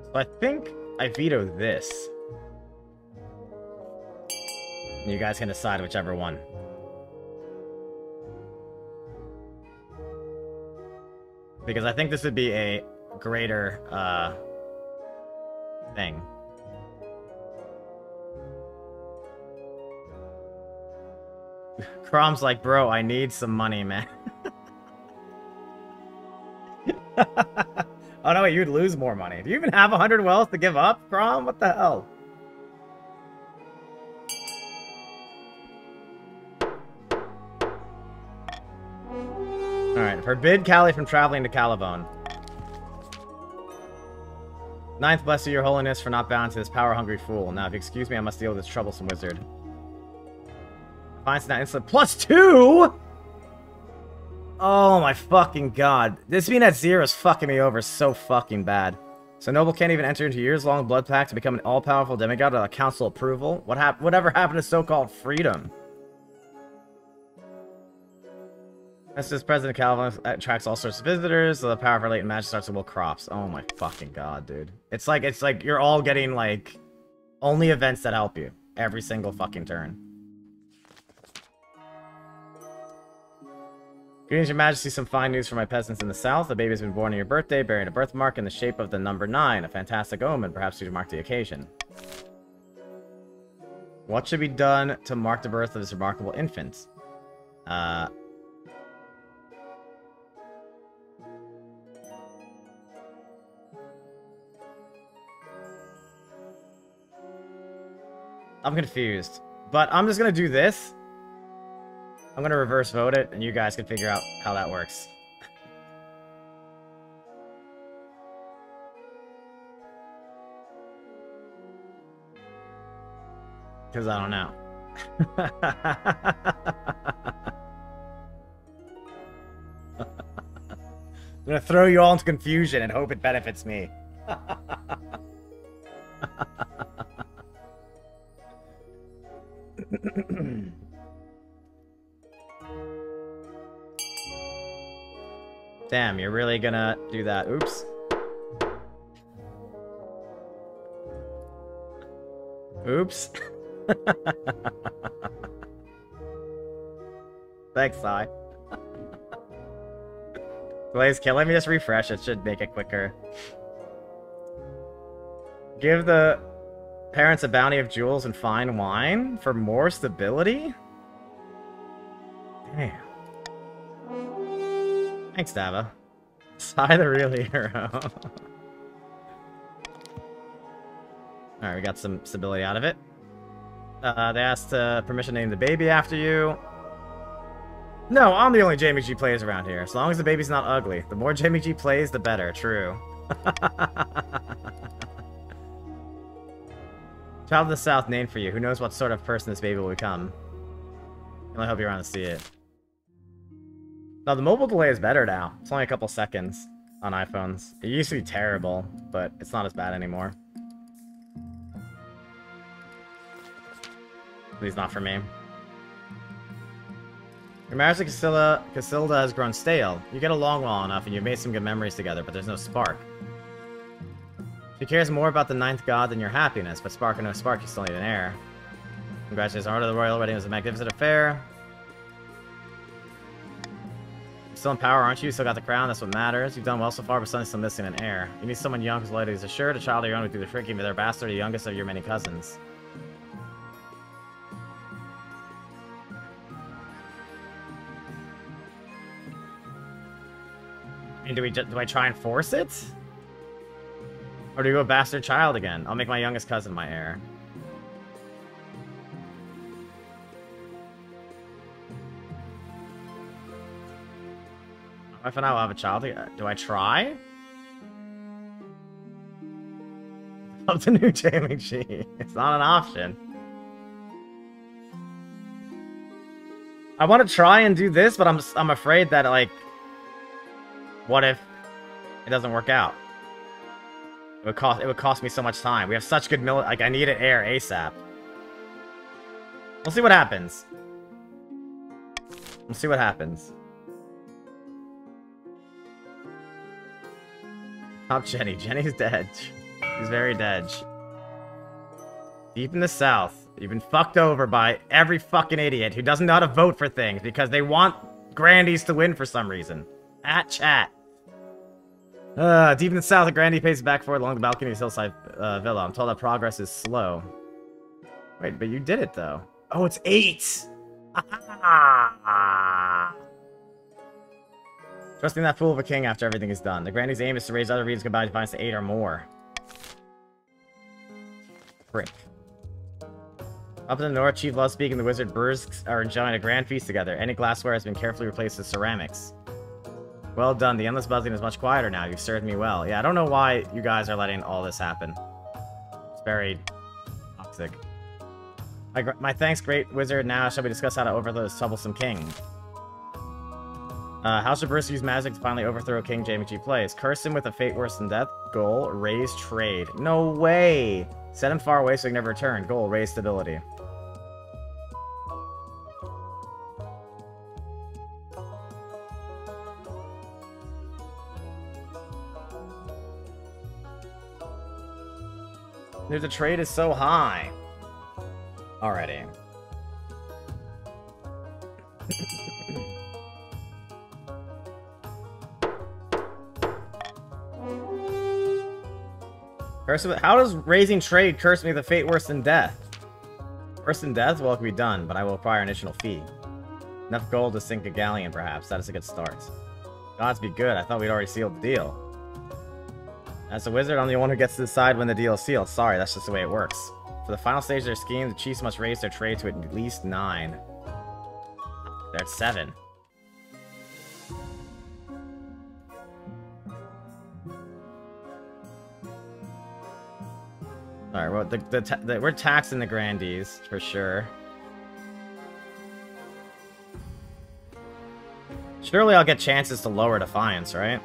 So I think I veto this. And you guys can decide whichever one. Because I think this would be a greater, thing. Crom's like, bro, I need some money, man. Oh no, you'd lose more money. Do you even have 100 wealth to give up, Crom? What the hell? Alright, forbid Callie from traveling to Calavone. Ninth, bless you, your holiness, for not bowing to this power-hungry fool. Now, if you excuse me, I must deal with this troublesome wizard. Finds that instant +2? Oh my fucking god. This being at 0 is fucking me over so fucking bad. So Noble can't even enter into years-long blood pact to become an all-powerful demigod without council approval? Whatever happened to so-called freedom? That's just President Calvin attracts all sorts of visitors, so the power of our latent magic starts to will crops. Oh my fucking god, dude. It's like you're all getting, like, only events that help you. Every single fucking turn. Greetings, Your Majesty. Some fine news for my peasants in the south. The baby has been born on your birthday, bearing a birthmark in the shape of the number 9. A fantastic omen, perhaps to mark the occasion. What should be done to mark the birth of this remarkable infant? I'm confused. But I'm just gonna do this. I'm gonna reverse vote it, and you guys can figure out how that works. Because I don't know. I'm gonna throw you all into confusion and hope it benefits me. Damn, you're really gonna do that. Oops. Oops. Thanks, Sai. Blaze kill. Let me just refresh. It should make it quicker. Give the parents a bounty of jewels and fine wine for more stability? Damn. Thanks, Dava. Sai the real hero. Alright, we got some stability out of it. They asked permission to name the baby after you. No, I'm the only Jamie G plays around here. As long as the baby's not ugly. The more Jamie G plays, the better. True. Child of the South named for you. Who knows what sort of person this baby will become. I really hope you're around to see it. No, the mobile delay is better now. It's only a couple seconds on iPhones. It used to be terrible, but it's not as bad anymore. Please not for me. Your marriage to Casilda has grown stale. You get along well enough and you've made some good memories together, but there's no spark. She cares more about the 9th god than your happiness, but spark or no spark, you still need an heir. Congratulations, Art of the Royal Wedding was a magnificent affair. You're still in power, aren't you? You still got the crown, that's what matters. You've done well so far, but suddenly still missing an heir. You need someone young whose loyalty is assured, a child of your own who do the trick, give their bastard, the youngest of your many cousins. I mean, do I try and force it? Or do we go bastard child again? I'll make my youngest cousin my heir. My wife and I will have a child together. Do I try? Love the new Jamie G. It's not an option. I want to try and do this, but I'm afraid that, like, what if it doesn't work out? It would cost me so much time. We have such good like, I need an heir ASAP. We'll see what happens. We'll see what happens. Top Jenny. Jenny's dead. She's very dead. Deep in the south, you've been fucked over by every fucking idiot who doesn't know how to vote for things because they want Grandees to win for some reason. At chat. Deep in the south, the Grandee paces back forward along the balcony of his hillside villa. I'm told that progress is slow. Wait, but you did it, though. Oh, it's 8! Trusting that fool of a king after everything is done. The Grandee's aim is to raise other regions combined defiance to 8 or more. Frick. Up in the north, Chief Lovespeak and the Wizard Bursk are enjoying a grand feast together. Any glassware has been carefully replaced with ceramics. Well done. The endless buzzing is much quieter now. You've served me well. Yeah, I don't know why you guys are letting all this happen. It's very toxic. My thanks, great wizard. Now shall we discuss how to overthrow this troublesome king? How should Bruce use magic to finally overthrow King JMG plays? Curse him with a fate worse than death. Goal, raise trade. No way! Set him far away so he can never return. Goal, raise stability. Dude, the trade is so high. Already. How does raising trade curse me with a fate worse than death? Worse than death? Well, it can be done, but I will require an additional fee. Enough gold to sink a galleon, perhaps. That is a good start. Gods be good. I thought we'd already sealed the deal. As a wizard, I'm the one who gets to decide when the deal is sealed. Sorry, that's just the way it works. For the final stage of their scheme, the chiefs must raise their trade to at least 9. They're at 7. Alright, well, we're taxing the Grandees, for sure. Surely I'll get chances to lower Defiance, right?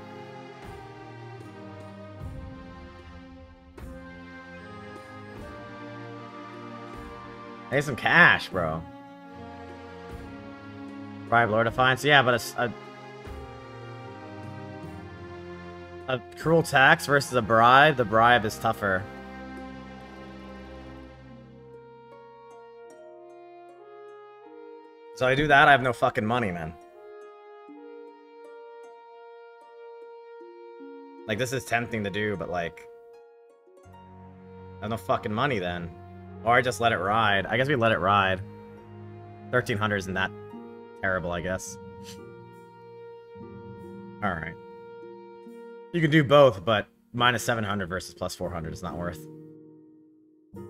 I need some cash, bro. Bribe lower Defiance? Yeah, but a cruel tax versus a bribe? The bribe is tougher. So I do that, I have no fucking money, man. Like, this is tempting to do, but like... I have no fucking money then. Or I just let it ride. I guess we let it ride. 1300 isn't that terrible, I guess. Alright. You can do both, but minus 700 versus plus 400 is not worth.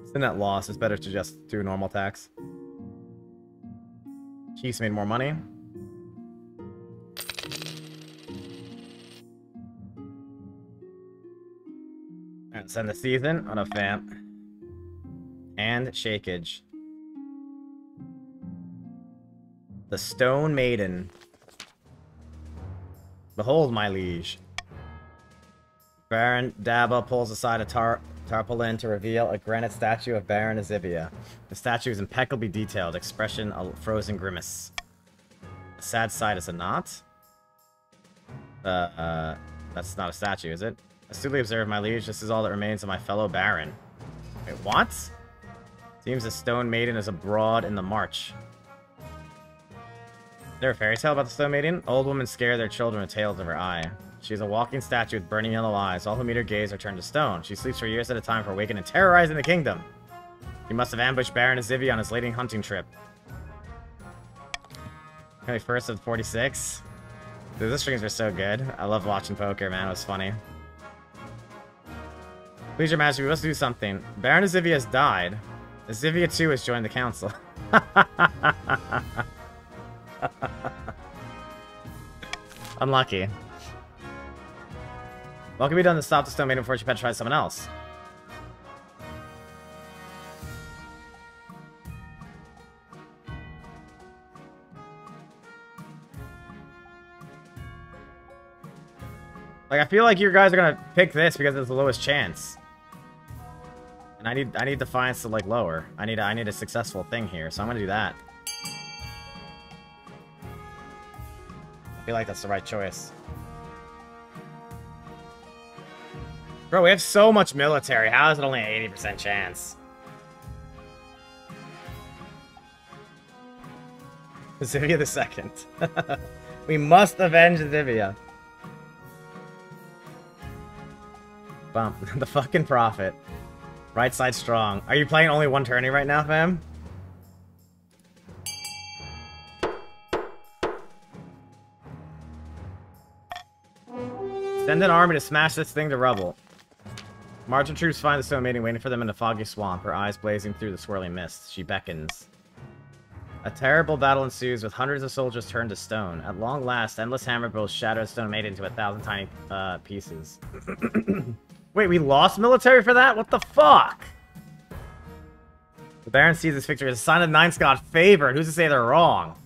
It's a net loss. It's better to just do normal tax. Chiefs made more money. And send the season on a vamp. And shakeage. The Stone Maiden. Behold, my liege. Baron Daba pulls aside a tarpaulin to reveal a granite statue of Baron Azivia. The statue is impeccably detailed, expression a frozen grimace. A sad sight, is it not? That's not a statue, is it? Astutely observed, my liege, this is all that remains of my fellow Baron. Wait, what? Seems the Stone Maiden is abroad in the march. Is there a fairy tale about the Stone Maiden? Old women scare their children with tales of her eye. She is a walking statue with burning yellow eyes. All who meet her gaze are turned to stone. She sleeps for years at a time for awakening and terrorizing the kingdom. He must have ambushed Baron Azivia on his late hunting trip. 21st of 46. Dude, those streams were so good. I love watching poker, man. It was funny. Please, your majesty, we must do something. Baron Azivia has died. Azivia, too, has joined the council. Unlucky. What can be done to stop the Stone Maiden before she petrifies someone else? Like, I feel like you guys are gonna pick this because it's the lowest chance. And I need Defiance to, like, lower. I need a successful thing here, so I'm gonna do that. I feel like that's the right choice. Bro, we have so much military. How is it only an 80% chance? Azivia the Second. We must avenge Azivia. Bump. The fucking Prophet. Right side strong. Are you playing only one tourney right now, fam? Send an army to smash this thing to rubble. Marching troops find the Stone Maiden waiting for them in a foggy swamp, her eyes blazing through the swirling mist. She beckons. A terrible battle ensues with hundreds of soldiers turned to stone. At long last, endless hammer blows shatter the Stone Maiden into 1,000 tiny pieces. Wait, we lost military for that? What the fuck? The Baron sees this victory as a sign of the Nine's God favored. Who's to say they're wrong?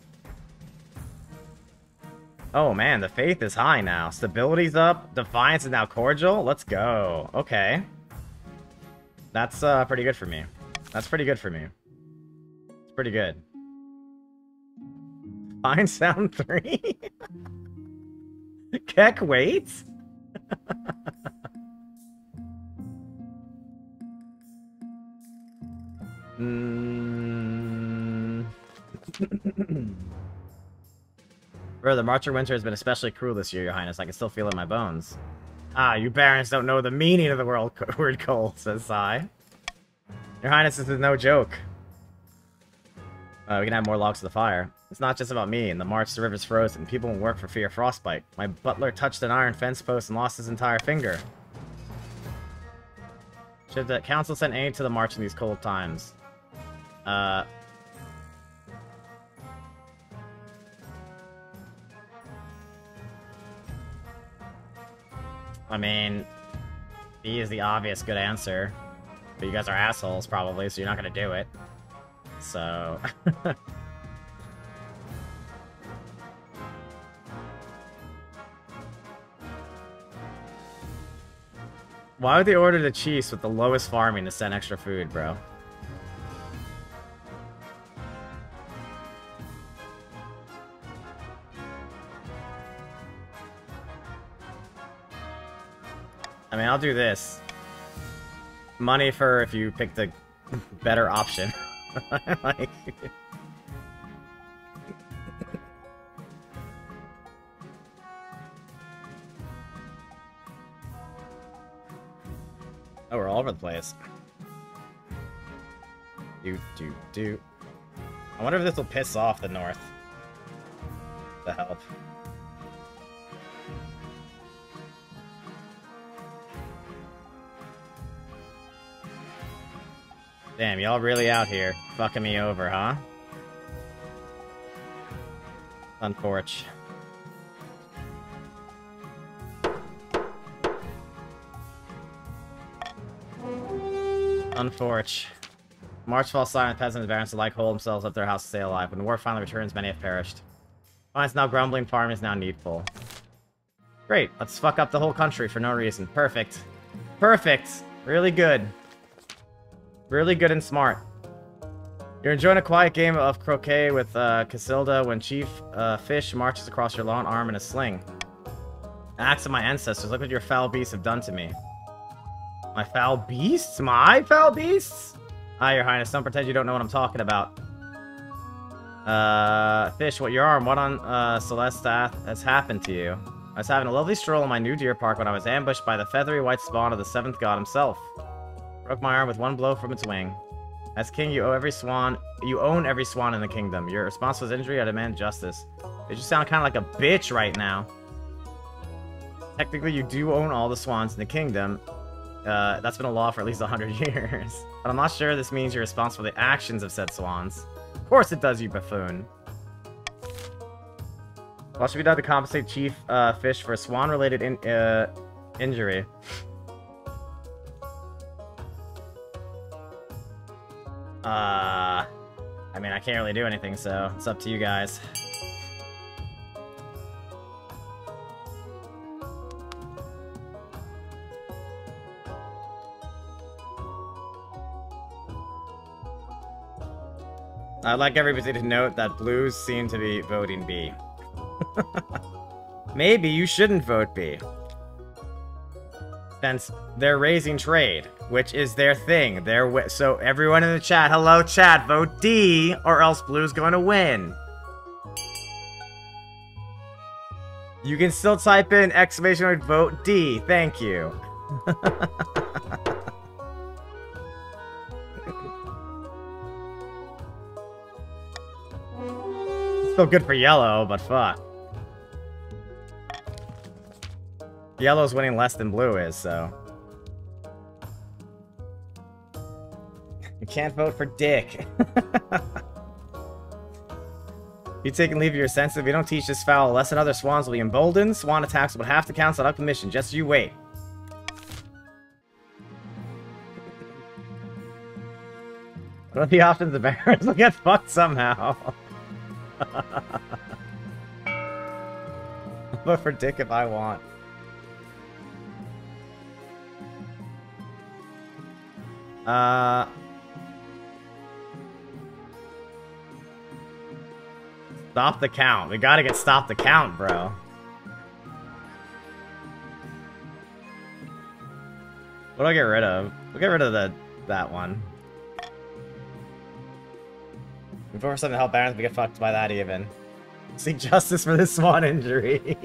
Oh man, the faith is high now. Stability's up. Defiance is now cordial. Let's go. Okay. That's pretty good for me. That's pretty good for me. It's pretty good. Fine sound 3? Keck waits? Bro, the March of Winter has been especially cruel this year, Your Highness. I can still feel it in my bones. Ah, you barons don't know the meaning of the word cold, says Sai. Your Highness, this is no joke. We can add more logs to the fire. It's not just about me. In the March, the river's frozen. People won't work for fear of frostbite. My butler touched an iron fence post and lost his entire finger. Should the council send aid to the March in these cold times? I mean, B is the obvious good answer. But you guys are assholes, probably, so you're not gonna do it. So... Why would they order the chiefs with the lowest farming to send extra food, bro? I mean, I'll do this. Money for if you pick the better option. Like... Oh, we're all over the place. Do. I wonder if this will piss off the North. To help. Damn, y'all really out here fucking me over, huh? Unforch. Unforch. March falls silent, peasants and barons alike hold themselves up their house to stay alive. When the war finally returns, many have perished. Mine's now grumbling, farming is now needful. Great, let's fuck up the whole country for no reason. Perfect. Perfect! Really good. Really good and smart. You're enjoying a quiet game of croquet with Casilda when Chief Fish marches across your lawn, arm in a sling. Acts of my ancestors, look what your foul beasts have done to me. My foul beasts? My foul beasts? Ah, Your Highness, don't pretend you don't know what I'm talking about. Fish, what your arm? What on Celestath has happened to you? I was having a lovely stroll in my new deer park when I was ambushed by the feathery white spawn of the 7th god himself. Broke my arm with one blow from its wing. As king, you own every swan in the kingdom. You're responsible for his injury, I demand justice. You just sound kind of like a bitch right now. Technically, you do own all the swans in the kingdom. That's been a law for at least 100 years. But I'm not sure this means you're responsible for the actions of said swans. Of course it does, you buffoon. What should be done to compensate Chief Fish for a swan-related injury? I mean, I can't really do anything, so it's up to you guys. I'd like everybody to note that blues seem to be voting B. Maybe you shouldn't vote B. Since they're raising trade, which is their thing. So everyone in the chat, hello chat, vote D, or else blue's going to win. You can still type in exclamation point vote D. Thank you. Still good for yellow, but fuck. Yellow's winning less than blue is, so... You can't vote for Dick. You take and leave your sense if you don't teach this foul, less than other swans will be emboldened. Swan attacks will have to cancel out the mission. Just you wait. What are the options? The Barons will get fucked somehow. I'll vote for Dick if I want. Stop the count. We gotta get stop the count, bro. What do I get rid of? We'll get rid of that one. We vote for something to help Barons, we get fucked by that even. Seek justice for this swan injury.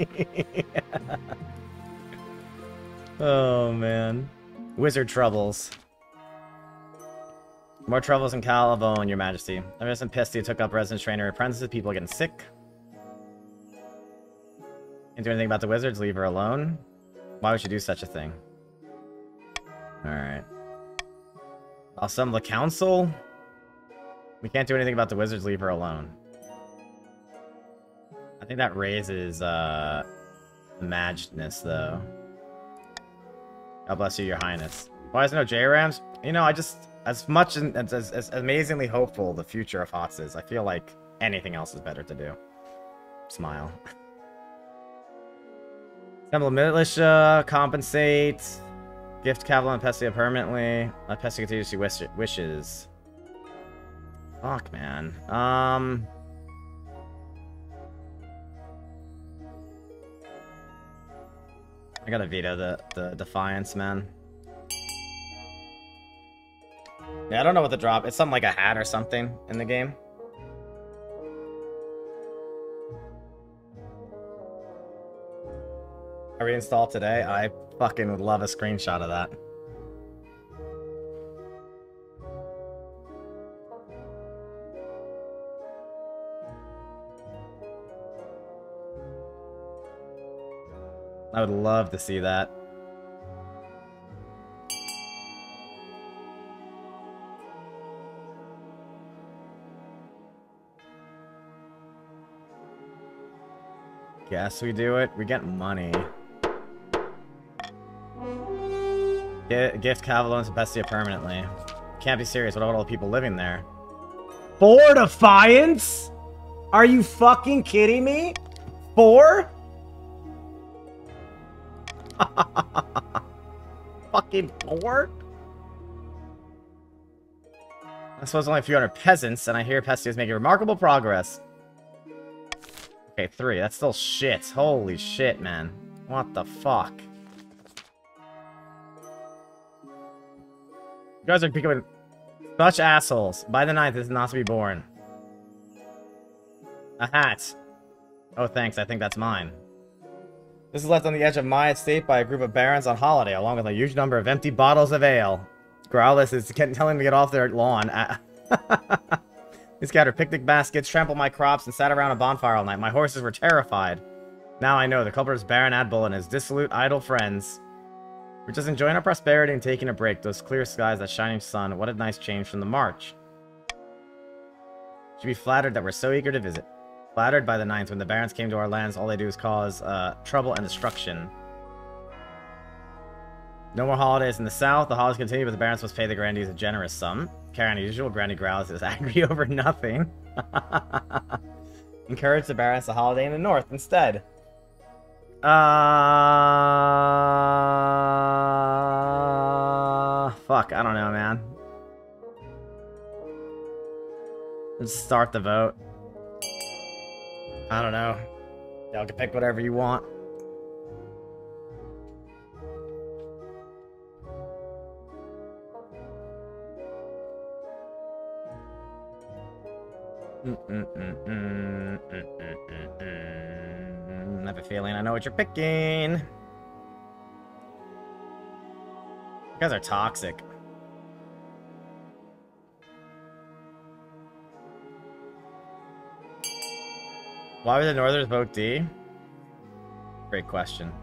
Oh, man. Wizard troubles. More troubles in Calavone, your majesty. I'm just pissed you took up resident trainer apprentices. People are getting sick. Can't do anything about the wizards. Leave her alone. Why would you do such a thing? Alright. I'll summon the council. We can't do anything about the wizards. Leave her alone. I think that raises, magicness, though. God bless you, your highness. Why is there no J-Rams? You know, I just... As much as amazingly hopeful the future of HOTS is, I feel like anything else is better to do. Smile. Assemble militia, compensate, gift Cavalon and Pestia permanently. Let Pestia continue to see wishes. Fuck, man. I gotta veto the Defiance, man. Yeah, I don't know what the drop... It's something like a hat or something in the game. I reinstalled today. I fucking would love a screenshot of that. I would love to see that. Guess we do it. We get money. Gift Cavalon to Pestia permanently. Can't be serious. What about all the people living there? 4 Defiance? Are you fucking kidding me? 4? Fucking 4? I suppose only a few hundred peasants, and I hear Pestia is making remarkable progress. Okay, 3. That's still shit. Holy shit, man. What the fuck? You guys are becoming such assholes. By the 9th, this is not to be born. A hat. Oh, thanks. I think that's mine. This is left on the edge of my estate by a group of barons on holiday, along with a huge number of empty bottles of ale. Growlithe is telling them to get off their lawn. They scattered picnic baskets, trampled my crops, and sat around a bonfire all night. My horses were terrified. Now I know the culprit is Baron Adbull and his dissolute, idle friends. We're just enjoying our prosperity and taking a break. Those clear skies, that shining sun, what a nice change from the march. Should be flattered that we're so eager to visit. Flattered by the 9th, when the barons came to our lands, all they do is cause trouble and destruction. No more holidays in the south. The holidays continue, but the barons must pay the Grandees a generous sum. Carry on as usual. Grandee growls is angry over nothing. Encourage the barons to holiday in the north instead. Fuck, I don't know, man. Let's start the vote. I don't know. Y'all can pick whatever you want. I have a feeling I know what you're picking. You guys are toxic. Why would the Northerners vote D? Great question.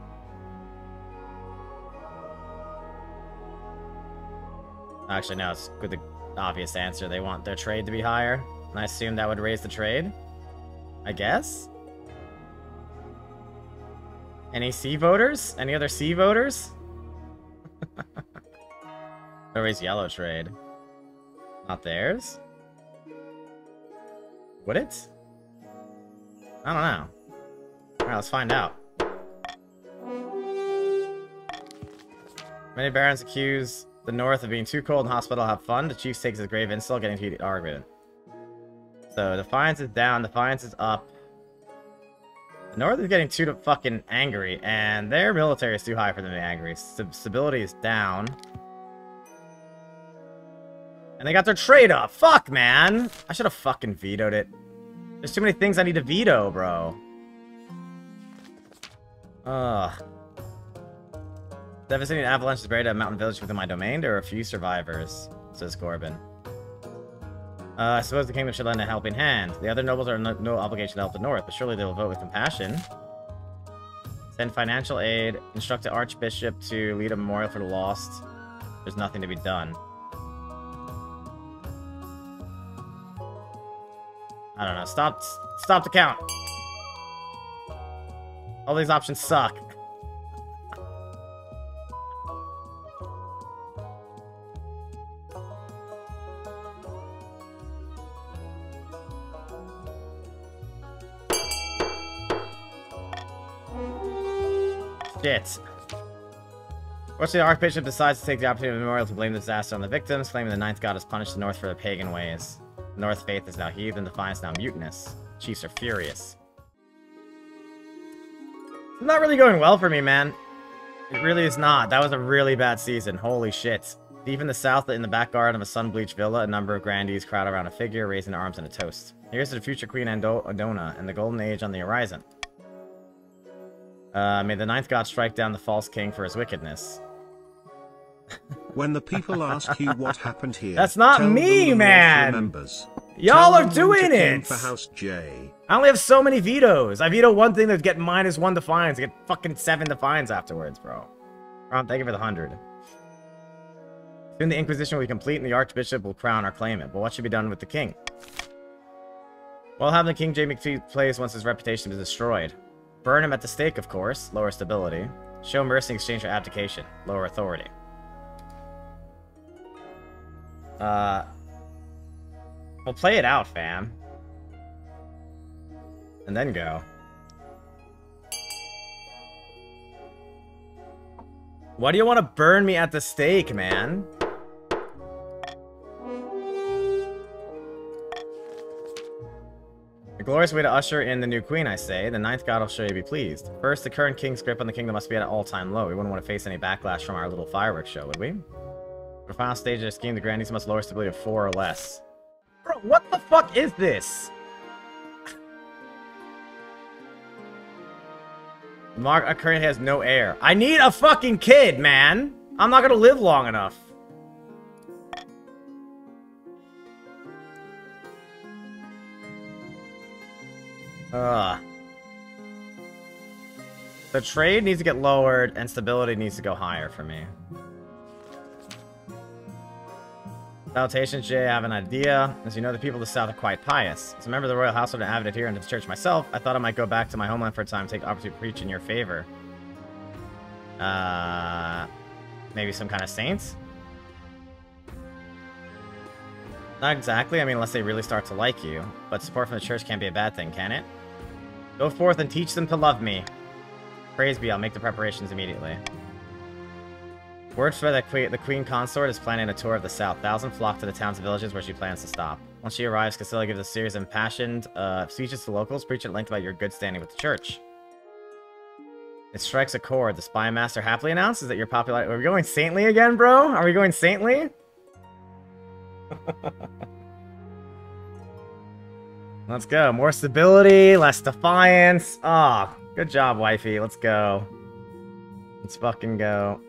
Actually, no, it's with the obvious answer. They want their trade to be higher. And I assume that would raise the trade. I guess? Any C voters? Any other C voters? They'll raise yellow trade. Not theirs? Would it? I don't know. Alright, let's find out. Many barons accuse the North of being too cold and hospitable to have fun. The chief takes his grave insult, getting heated argument. So, Defiance is down, Defiance is up. The North is getting too fucking angry, and their military is too high for them to be angry. Stability is down. And they got their trade up. Fuck, man! I should have fucking vetoed it. There's too many things I need to veto, bro. Ugh. Devastating avalanche is buried at a mountain village within my domain. There are a few survivors, says Corbin. I suppose the kingdom should lend a helping hand. The other nobles are no obligation to help the North, but surely they will vote with compassion. Send financial aid. Instruct the Archbishop to lead a memorial for the lost. There's nothing to be done. I don't know. Stop the count. All these options suck. Shit. Fortunately, the Archbishop decides to take the opportunity of the memorial to blame the disaster on the victims, claiming the Ninth God has punished the North for their pagan ways. The North faith is now heathen, Defiance now mutinous. Chiefs are furious. It's not really going well for me, man. It really is not. That was a really bad season. Holy shit. Deep in the south, in the back garden of a sun-bleached villa, a number of grandees crowd around a figure, raising their arms in a toast. Here's to the future Queen Adona and the Golden Age on the horizon. May the Ninth God strike down the false king for his wickedness. When the people ask you what happened here, that's not me, man! Y'all are doing it! For House J. I only have so many vetoes. I veto one thing that get -1 defiance. I get fucking 7 defiance afterwards, bro. Ron, thank you for the 100. Soon the Inquisition will be complete and the Archbishop will crown or claim it. But what should be done with the king? Well, have the King J McPhee plays once his reputation is destroyed. Burn him at the stake, of course. Lower stability. Show mercy in exchange for abdication. Lower authority. We'll play it out, fam. And then go. Why do you want to burn me at the stake, man? A glorious way to usher in the new queen, I say. The Ninth God will show you be pleased. First, the current king's grip on the kingdom must be at an all-time low. We wouldn't want to face any backlash from our little fireworks show, would we? For the final stage of the scheme, the Grandees must lower stability of 4 or less. Bro, what the fuck is this? Mark currently has no heir. I need a fucking kid, man! I'm not gonna live long enough. The trade needs to get lowered, and stability needs to go higher for me. Salutations, Jay. I have an idea. As you know, the people of the South are quite pious. As a member of the royal household and avid adherent to the church myself, I thought I might go back to my homeland for a time and take the opportunity to preach in your favor. Maybe some kind of saints? Not exactly. I mean, unless they really start to like you. But support from the church can't be a bad thing, can it? Go forth and teach them to love me. Praise be, I'll make the preparations immediately. Word spread that the Queen Consort is planning a tour of the South. Thousands flock to the towns and villages where she plans to stop. Once she arrives, Casilla gives a series of impassioned speeches to locals, preaching at length about your good standing with the church. It strikes a chord. The Spy Master happily announces that your popularity... Are we going saintly again, bro? Are we going saintly? Let's go. More stability, less defiance. Ah, oh, good job, wifey. Let's go. Let's fucking go.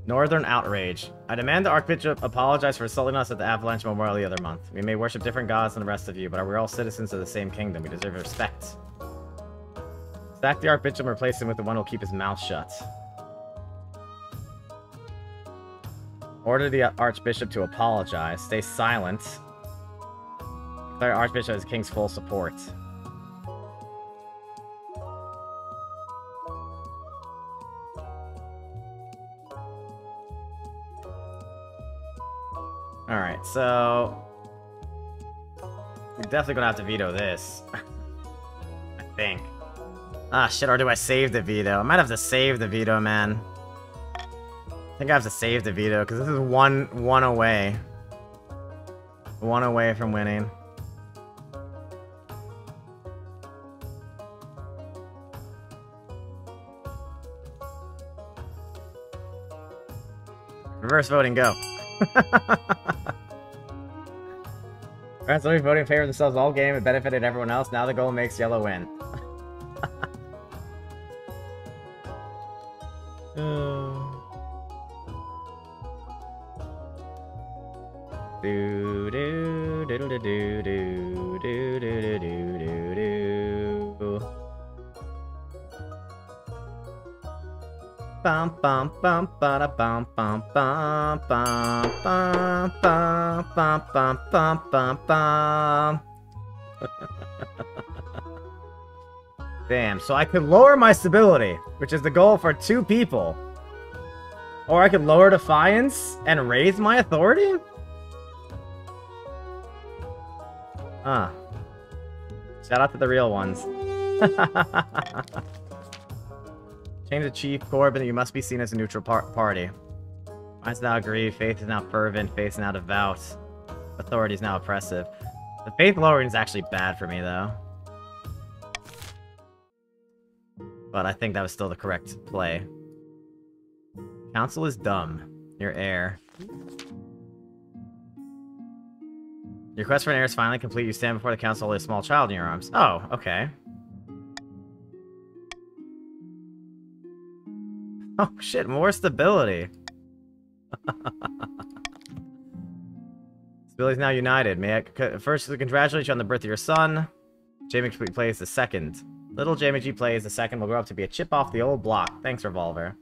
Northern outrage. I demand the Archbishop apologize for assaulting us at the Avalanche Memorial the other month. We may worship different gods than the rest of you, but we're all citizens of the same kingdom. We deserve respect. Sack the Archbishop and replace him with the one who will keep his mouth shut. Order the Archbishop to apologize. Stay silent. Declare Archbishop as King's full support. Alright, so... we're definitely gonna have to veto this. I think. Ah, shit, or do I save the veto? I might have to save the veto, man. I think I have to save the veto, because this is one away. One away from winning. Reverse voting, go. Friends will be voting in favor of themselves all game. It benefited everyone else. Now the goal makes yellow win. Do do do do do do do do do do do. Bum bum bum ba da bum bum bum bum bum bum bum bum bum bum bum. Damn, so I could lower my stability, which is the goal for 2 people. Or I could lower defiance and raise my authority? Huh. Shout out to the real ones. Change the chief, Corbin, you must be seen as a neutral party. Mind's now aggrieved, faith is now fervent, faith is now devout. Authority is now oppressive. The faith lowering is actually bad for me, though. But I think that was still the correct play. Council is dumb. Your heir. Your quest for an heir is finally complete. You stand before the council with a small child in your arms. Oh, okay. Oh shit, more stability. Stability is now united. May I first congratulate you on the birth of your son. Jamie plays the second. Little Jamie G plays the second will grow up to be a chip off the old block. Thanks, Revolver.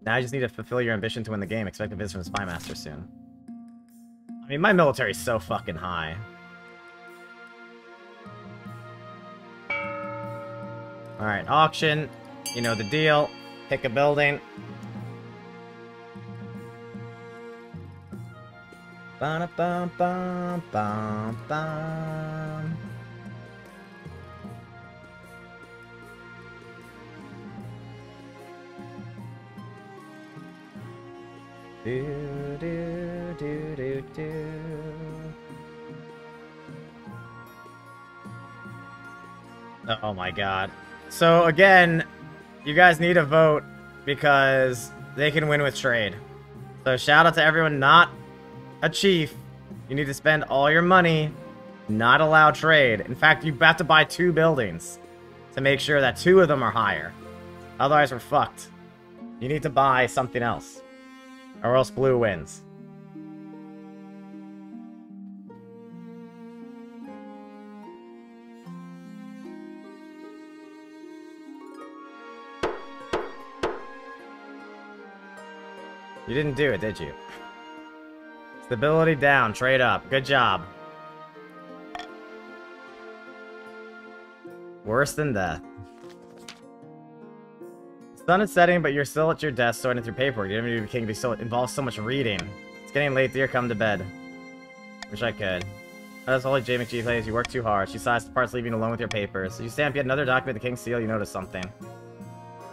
Now you just need to fulfill your ambition to win the game. Expect a visit from the Spy Master soon. I mean, my military is so fucking high. Alright, auction. You know the deal. Pick a building. Ba-da-bum-bum-bum-bum. Do, do, do, do, do. Oh my god. So again, you guys need to vote because they can win with trade. So shout out to everyone not a chief. You need to spend all your money, not allow trade. In fact, you have to buy 2 buildings to make sure that 2 of them are higher. Otherwise, we're fucked. You need to buy something else. Or else blue wins. You didn't do it, did you? Stability down, trade up. Good job. Worse than death. Sun is setting, but you're still at your desk sorting through paperwork. You didn't even king so it involves so much reading. It's getting late, dear. Come to bed. Wish I could. That's all like J. McGee plays. You work too hard. She sighs the parts leaving alone with your papers. So you stamp yet another document with the king's seal. You notice something.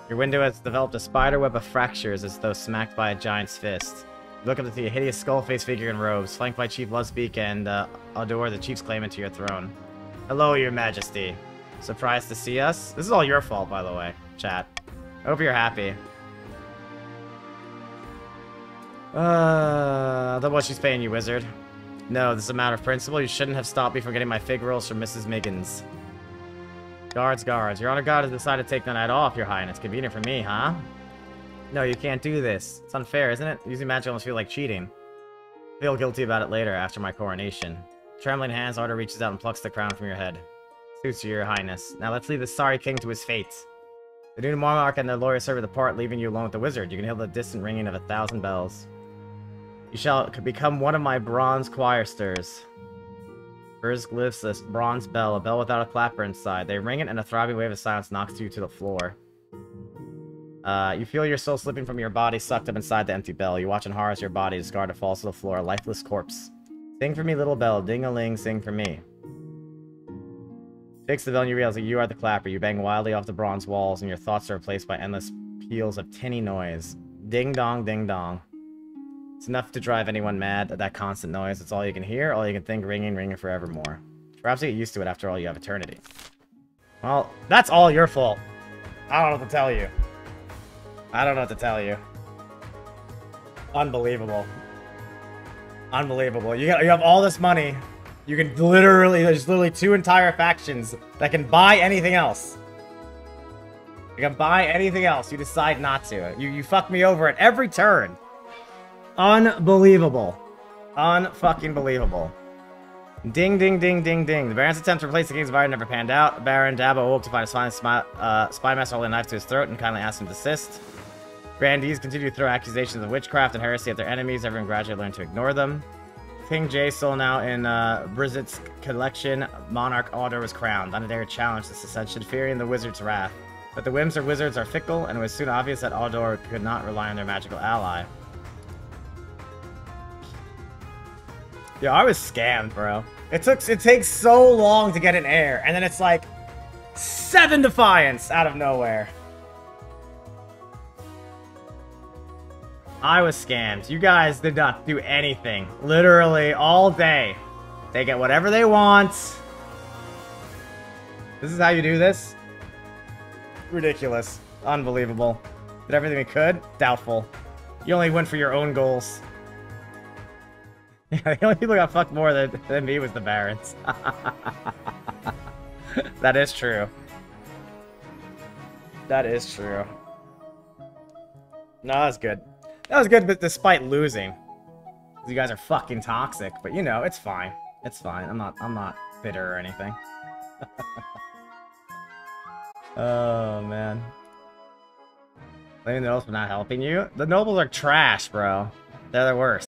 Your window has developed a spider web of fractures as though smacked by a giant's fist. You look up to see a hideous skull-faced figure in robes, flanked by Chief Lovespeak and Adore, the chief's claimant to your throne. Hello, your majesty. Surprised to see us? This is all your fault, by the way, chat. I hope you're happy. That's what she's paying you, wizard. No, this is a matter of principle. You shouldn't have stopped me from getting my fig rolls from Mrs. Miggins. Guards, guards. Your Honor God has decided to take the night off, your highness. Convenient for me, huh? No, you can't do this. It's unfair, isn't it? Using magic almost feel like cheating. Feel guilty about it later, after my coronation. Trembling hands, Arthur reaches out and plucks the crown from your head. Suits you, your highness. Now let's leave the sorry king to his fate. The new monarch and the lawyer serve the part, leaving you alone with the wizard. You can hear the distant ringing of 1,000 bells. You shall become one of my bronze choirsters. First lifts a bronze bell, a bell without a clapper inside. They ring it, and a throbbing wave of silence knocks you to the floor. You feel your soul slipping from your body, sucked up inside the empty bell. You watch in horror as your body, discarded, falls to the floor, a lifeless corpse. Sing for me, little bell. Ding-a-ling, sing for me. Fix the bell and you realize that you are the clapper. You bang wildly off the bronze walls, and your thoughts are replaced by endless peals of tinny noise. Ding-dong, ding-dong. It's enough to drive anyone mad, that constant noise. It's all you can hear, all you can think, ringing, ringing forevermore. Perhaps you get used to it. After all, you have eternity. Well, that's all your fault. I don't know what to tell you. I don't know what to tell you. Unbelievable. Unbelievable. You have all this money. You can literally, there's literally 2 entire factions that can buy anything else. You can buy anything else. You decide not to. You fuck me over at every turn. Unbelievable. Unfucking believable. Ding, ding, ding, ding, ding. The Baron's attempt to replace the King's Fire never panned out. Baron Dabo awoke to find his spy master holding a knife to his throat and kindly asked him to desist. Grandees continue to throw accusations of witchcraft and heresy at their enemies. Everyone gradually learned to ignore them. King Jay still now in Brizet's collection. Monarch Alder was crowned. Unadare challenged this ascension, fearing the wizard's wrath. But the whims of wizards are fickle, and it was soon obvious that Aldor could not rely on their magical ally. Yo, I was scammed, bro. It takes so long to get an heir, and then it's like 7 Defiance out of nowhere. I was scammed. You guys did not do anything. Literally all day. They get whatever they want. This is how you do this? Ridiculous. Unbelievable. Did everything we could? Doubtful. You only went for your own goals. Yeah, the only people who got fucked more than me was the Barons. That is true. That is true. No, that's good. That was good, but despite losing. You guys are fucking toxic, but you know, it's fine. It's fine. I'm not bitter or anything. Oh, man. Blaming the nobles for not helping you? The nobles are trash, bro. They're the worst.